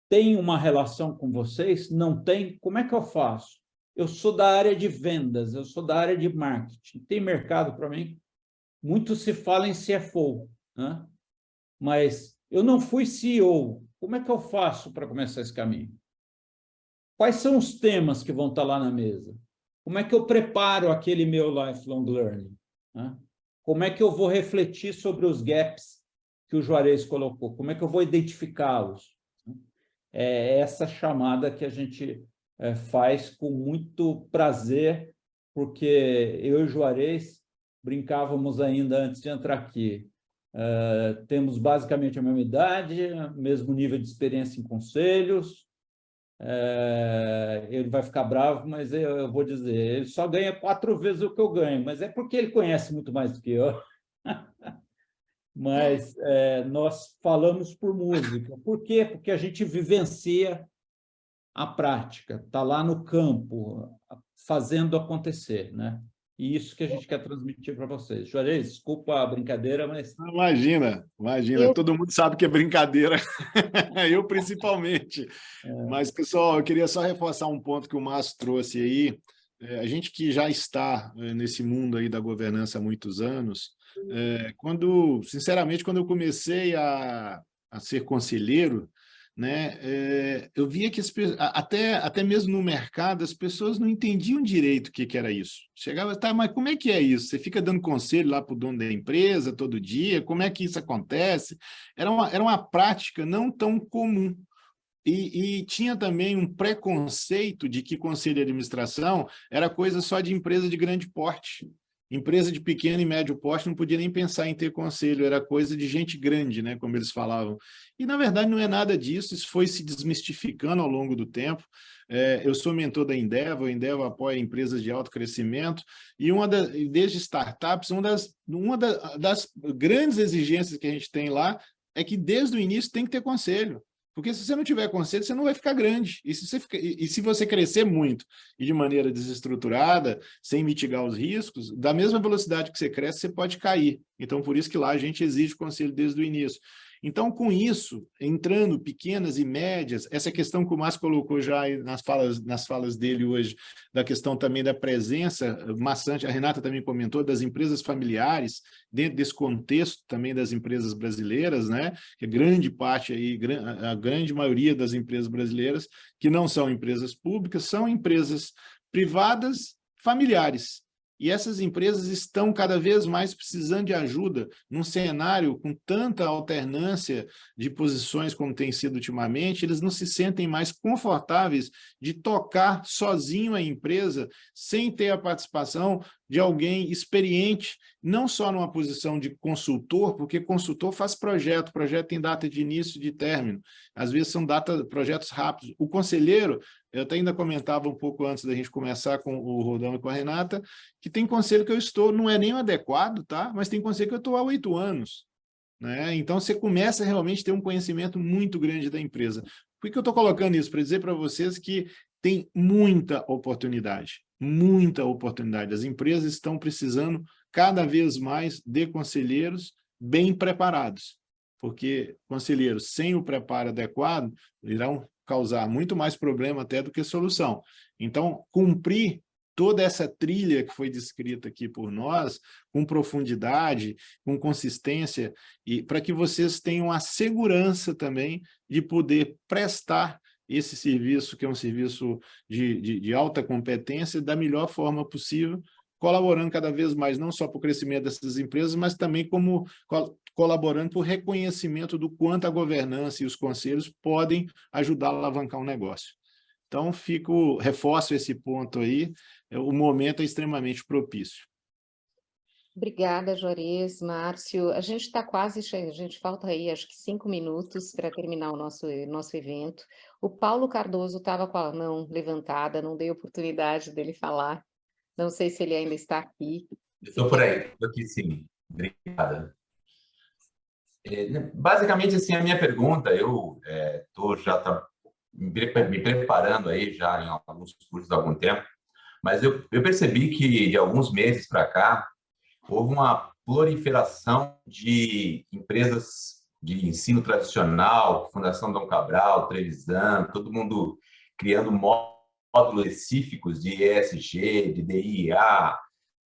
têm uma relação com vocês? Não tem? Como é que eu faço? Eu sou da área de vendas, eu sou da área de marketing. Tem mercado para mim? Muito se fala em CFO, né? Mas eu não fui CEO. Como é que eu faço para começar esse caminho? Quais são os temas que vão estar lá na mesa? Como é que eu preparo aquele meu lifelong learning, né? Como é que eu vou refletir sobre os gaps que o Juarez colocou? Como é que eu vou identificá-los? É essa chamada que a gente faz com muito prazer, porque eu e o Juarez brincávamos ainda antes de entrar aqui. Temos basicamente a mesma idade, mesmo nível de experiência em conselhos. Ele vai ficar bravo, mas eu vou dizer, ele só ganha 4 vezes o que eu ganho, mas é porque ele conhece muito mais do que eu. Mas nós falamos por música. Por quê? Porque a gente vivencia a prática, está lá no campo, fazendo acontecer, né? E isso que a gente quer transmitir para vocês. Juarez, desculpa a brincadeira, mas... Imagina. Todo mundo sabe que é brincadeira, eu principalmente. Mas, pessoal, eu queria só reforçar um ponto que o Márcio trouxe aí. A gente que já está nesse mundo aí da governança há muitos anos, sinceramente, quando eu comecei a ser conselheiro, né? Eu via que até mesmo no mercado as pessoas não entendiam direito o que era isso. Chegava, tá, mas como é que é isso? Você fica dando conselho lá para o dono da empresa todo dia? Como é que isso acontece? Era uma prática não tão comum. E tinha também um preconceito de que conselho de administração era coisa só de empresa de grande porte. Empresa de pequeno e médio porte não podia nem pensar em ter conselho, era coisa de gente grande, né, como eles falavam. E, na verdade, não é nada disso, isso foi se desmistificando ao longo do tempo. Eu sou mentor da Endeavor, a Endeavor apoia empresas de alto crescimento, e desde startups, uma das grandes exigências que a gente tem lá é que, desde o início, tem que ter conselho. Porque se você não tiver conselho, você não vai ficar grande. Se você crescer muito e de maneira desestruturada, sem mitigar os riscos, da mesma velocidade que você cresce, você pode cair. Então, por isso que lá a gente exige conselho desde o início. Então, com isso, entrando pequenas e médias, essa questão que o Márcio colocou já nas falas dele hoje, da questão também da presença maçante, a Renata também comentou, das empresas familiares, dentro desse contexto também das empresas brasileiras, né? Que grande parte aí, a grande maioria das empresas brasileiras, que não são empresas públicas, são empresas privadas familiares. E essas empresas estão cada vez mais precisando de ajuda num cenário com tanta alternância de posições como tem sido ultimamente, eles não se sentem mais confortáveis de tocar sozinho a empresa sem ter a participação de alguém experiente, não só numa posição de consultor, porque consultor faz projeto tem data de início e de término, às vezes são projetos rápidos. O conselheiro, eu até ainda comentava um pouco antes da gente começar com o Rodão e com a Renata, que tem conselho que eu estou, não é nem o adequado, tá? Mas tem conselho que eu estou há 8 anos. Né? Então, você começa realmente a ter um conhecimento muito grande da empresa. Por que eu estou colocando isso? Para dizer para vocês que tem muita oportunidade, muita oportunidade. As empresas estão precisando cada vez mais de conselheiros bem preparados, porque conselheiros sem o preparo adequado irão causar muito mais problema até do que solução. Então, cumprir toda essa trilha que foi descrita aqui por nós, com profundidade, com consistência, e para que vocês tenham a segurança também de poder prestar esse serviço, que é um serviço de alta competência, da melhor forma possível, colaborando cada vez mais, não só para o crescimento dessas empresas, mas também como colaborando para o reconhecimento do quanto a governança e os conselhos podem ajudar a alavancar um negócio. Então, reforço esse ponto aí, o momento é extremamente propício. Obrigada, Juarez, Márcio. A gente está quase chegando, a gente falta aí acho que 5 minutos para terminar o nosso evento. O Paulo Cardoso estava com a mão levantada, não dei oportunidade dele falar. Não sei se ele ainda está aqui. Estou por aí, estou aqui sim. Obrigada. Basicamente, assim, a minha pergunta, eu estou já me preparando aí já em alguns cursos há algum tempo, mas eu percebi que de alguns meses para cá houve uma proliferação de empresas de ensino tradicional, Fundação Dom Cabral, Trevisan, todo mundo criando módulos específicos de ESG, de DIA,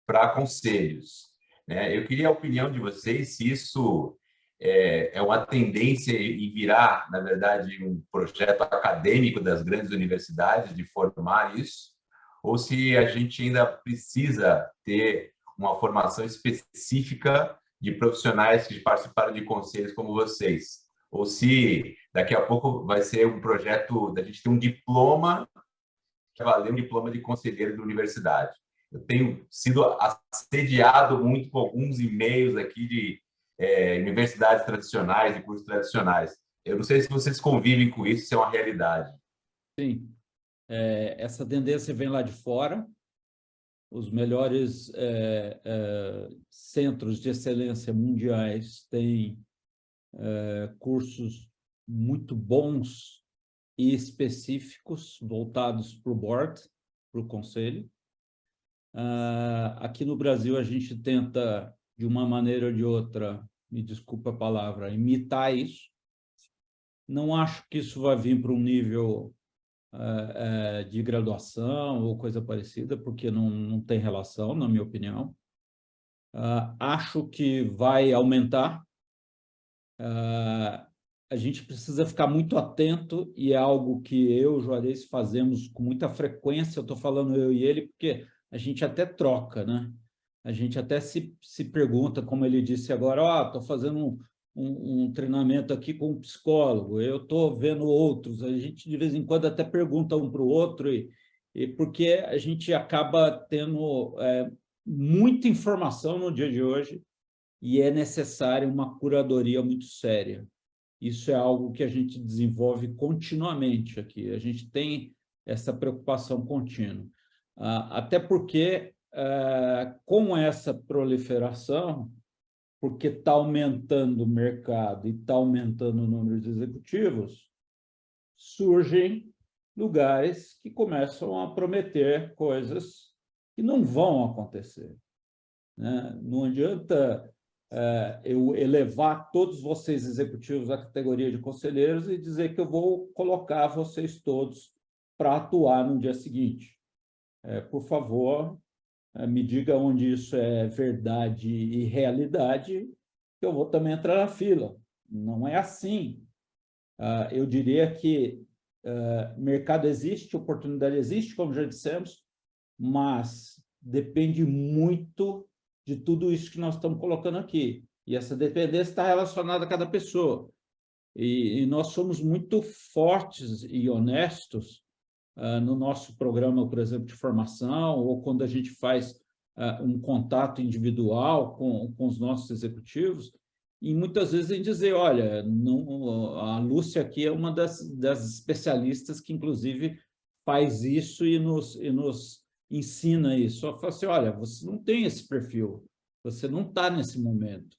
para conselhos. Né? Eu queria a opinião de vocês se isso é uma tendência em virar, na verdade, um projeto acadêmico das grandes universidades de formar isso, ou se a gente ainda precisa ter uma formação específica de profissionais que participaram de conselhos como vocês, ou se daqui a pouco vai ser um projeto da gente ter um diploma, que vai valer um diploma de conselheiro da universidade. Eu tenho sido assediado muito com alguns e-mails aqui de universidades tradicionais, de cursos tradicionais. Eu não sei se vocês convivem com isso, se é uma realidade. Sim. Essa tendência vem lá de fora. Os melhores centros de excelência mundiais têm cursos muito bons e específicos voltados para o board, para o conselho. Aqui no Brasil, a gente tenta, de uma maneira ou de outra, me desculpa a palavra, imitar isso. Não acho que isso vai vir para um nível de graduação ou coisa parecida, porque não tem relação, na minha opinião. Acho que vai aumentar. a gente precisa ficar muito atento, e é algo que eu e o Juarez fazemos com muita frequência. Eu estou falando eu e ele, porque a gente até troca, né? A gente até se pergunta, como ele disse agora, estou fazendo um treinamento aqui com um psicólogo, eu estou vendo outros, a gente de vez em quando até pergunta um para o outro, e porque a gente acaba tendo muita informação no dia de hoje, e é necessária uma curadoria muito séria. Isso é algo que a gente desenvolve continuamente aqui, a gente tem essa preocupação contínua. Até porque, com essa proliferação, porque está aumentando o mercado e está aumentando o número de executivos, surgem lugares que começam a prometer coisas que não vão acontecer, né? Não adianta eu elevar todos vocês executivos à categoria de conselheiros e dizer que eu vou colocar vocês todos para atuar no dia seguinte. Por favor, me diga onde isso é verdade e realidade, que eu vou também entrar na fila. Não é assim. Eu diria que mercado existe, oportunidade existe, como já dissemos, mas depende muito de tudo isso que nós estamos colocando aqui. E essa dependência está relacionada a cada pessoa. E nós somos muito fortes e honestos no nosso programa, por exemplo, de formação, ou quando a gente faz um contato individual com os nossos executivos, e muitas vezes em dizer, olha, não, a Lúcia aqui é uma das especialistas que, inclusive, faz isso e nos ensina isso. Ela fala assim, olha, você não tem esse perfil, você não está nesse momento,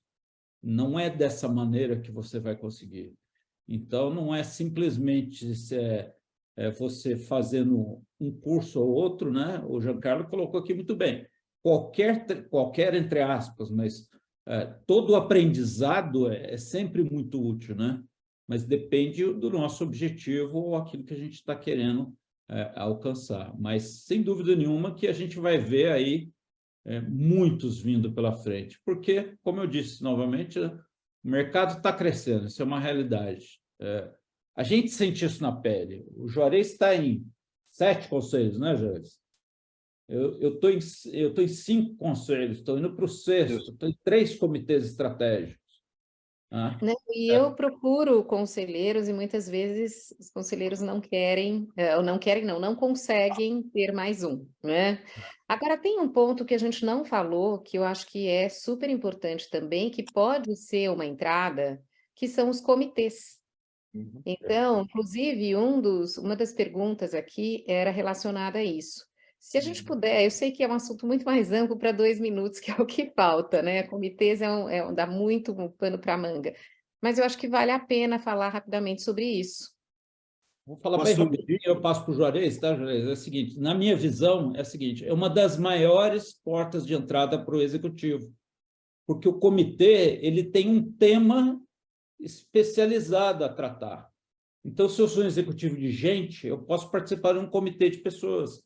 não é dessa maneira que você vai conseguir. Então, não é simplesmente você fazendo um curso ou outro, né? O Giancarlo colocou aqui muito bem, qualquer entre aspas, mas todo o aprendizado é sempre muito útil, né? Mas depende do nosso objetivo ou aquilo que a gente está querendo alcançar. Mas, sem dúvida nenhuma, que a gente vai ver aí muitos vindo pela frente, porque, como eu disse novamente, o mercado está crescendo, isso é uma realidade. A gente sente isso na pele. O Juarez está em 7 conselhos, né, Juarez? Eu estou em 5 conselhos, estou indo para o 6º, estou em 3 comitês estratégicos. Não, e eu procuro conselheiros e muitas vezes os conselheiros não querem, ou não conseguem ter mais um, né? Agora, tem um ponto que a gente não falou, que eu acho que é super importante também, que pode ser uma entrada, que são os comitês. Então, inclusive, uma das perguntas aqui era relacionada a isso. Se a gente puder, eu sei que é um assunto muito mais amplo para 2 minutos, que é o que falta, né? Comitês dá muito pano para manga. Mas eu acho que vale a pena falar rapidamente sobre isso. Vou falar bem rapidinho, eu passo para o Juarez, tá, Juarez? É o seguinte, na minha visão, é o seguinte, é uma das maiores portas de entrada para o executivo, porque o comitê ele tem um tema especializado a tratar. Então, se eu sou um executivo de gente, eu posso participar de um comitê de pessoas.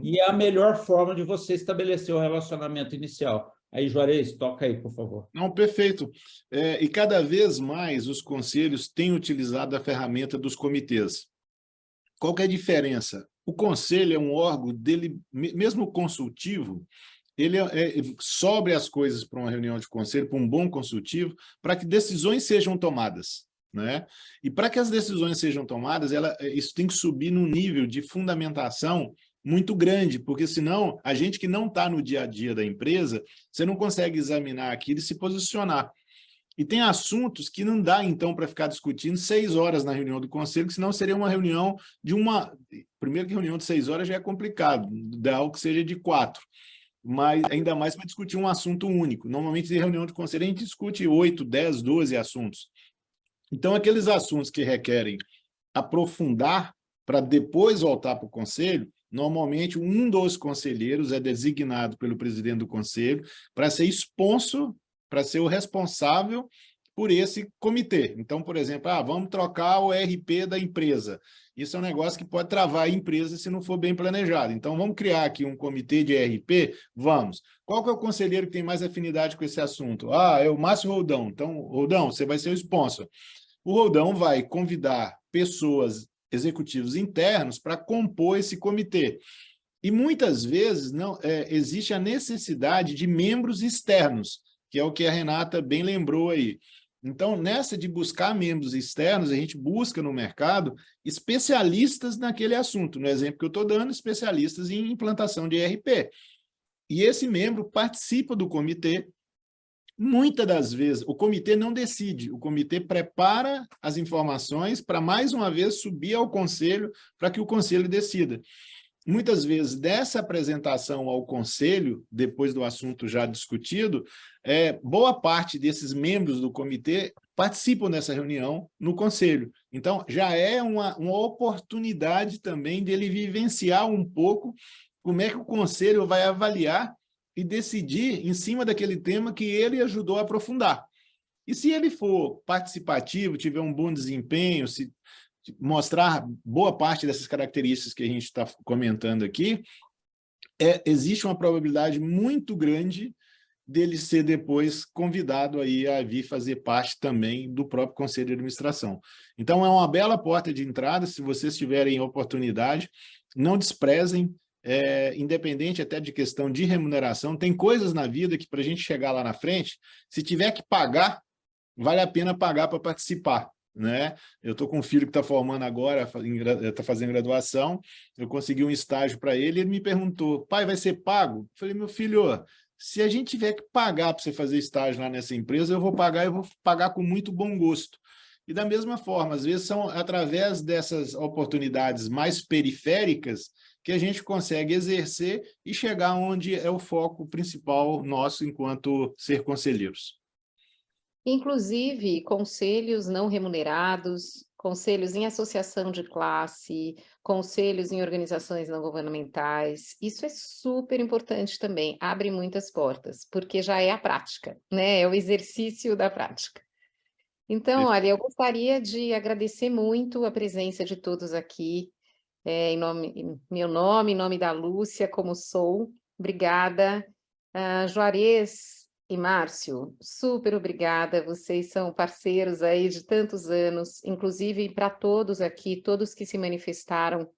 E é a melhor forma de você estabelecer o relacionamento inicial. Aí, Juarez, toca aí, por favor. Não, perfeito. E cada vez mais os conselhos têm utilizado a ferramenta dos comitês. Qual que é a diferença? O conselho é um órgão dele, mesmo consultivo, ele sobre as coisas para uma reunião de conselho, para um bom consultivo, para que decisões sejam tomadas, né? E para que as decisões sejam tomadas, isso tem que subir num nível de fundamentação muito grande, porque senão a gente que não está no dia a dia da empresa, você não consegue examinar aquilo e se posicionar. E tem assuntos que não dá, então, para ficar discutindo 6 horas na reunião do conselho, que senão seria uma reunião de uma... Primeiro que reunião de 6 horas já é complicado, dá algo que seja de 4. Mas ainda mais para discutir um assunto único. Normalmente, em reunião de conselho, a gente discute 8, 10, 12 assuntos. Então, aqueles assuntos que requerem aprofundar para depois voltar para o conselho, normalmente um dos conselheiros é designado pelo presidente do conselho para ser sponsor, para ser o responsável por esse comitê. Então, por exemplo, vamos trocar o RP da empresa. Isso é um negócio que pode travar a empresa se não for bem planejado. Então, vamos criar aqui um comitê de RP? Vamos. Qual que é o conselheiro que tem mais afinidade com esse assunto? É o Márcio Roldão. Então, Roldão, você vai ser o sponsor. o Roldão vai convidar pessoas, executivos internos, para compor esse comitê. E muitas vezes existe a necessidade de membros externos, que é o que a Renata bem lembrou aí. Então, nessa de buscar membros externos, a gente busca no mercado especialistas naquele assunto. No exemplo que eu estou dando, especialistas em implantação de ERP. E esse membro participa do comitê. Muitas das vezes, o comitê não decide, o comitê prepara as informações para, mais uma vez, subir ao conselho para que o conselho decida. Muitas vezes, dessa apresentação ao conselho, depois do assunto já discutido, boa parte desses membros do comitê participam dessa reunião no conselho. Então, já é uma oportunidade também dele vivenciar um pouco como é que o conselho vai avaliar e decidir em cima daquele tema que ele ajudou a aprofundar. E se ele for participativo, tiver um bom desempenho, se mostrar boa parte dessas características que a gente está comentando aqui, existe uma probabilidade muito grande dele ser depois convidado aí a vir fazer parte também do próprio Conselho de Administração. Então, é uma bela porta de entrada, se vocês tiverem oportunidade, não desprezem, independente até de questão de remuneração, tem coisas na vida que para a gente chegar lá na frente, se tiver que pagar, vale a pena pagar para participar. Né? Eu estou com um filho que está formando agora, está fazendo graduação, eu consegui um estágio para ele, e ele me perguntou, pai, vai ser pago? Eu falei, meu filho, se a gente tiver que pagar para você fazer estágio lá nessa empresa, eu vou pagar com muito bom gosto. E da mesma forma, às vezes são através dessas oportunidades mais periféricas que a gente consegue exercer e chegar onde é o foco principal nosso enquanto ser conselheiros. Inclusive, conselhos não remunerados, conselhos em associação de classe, conselhos em organizações não governamentais, isso é super importante também, abre muitas portas, porque já é a prática, né? É o exercício da prática. Então, olha, eu gostaria de agradecer muito a presença de todos aqui, em meu nome, em nome da Lúcia, como sou. Obrigada. Juarez e Márcio, super obrigada, vocês são parceiros aí de tantos anos, inclusive para todos aqui, todos que se manifestaram,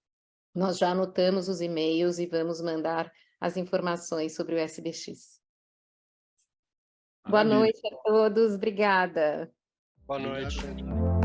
nós já anotamos os e-mails e vamos mandar as informações sobre o SBX. Boa noite a todos, obrigada. Boa noite. Obrigado.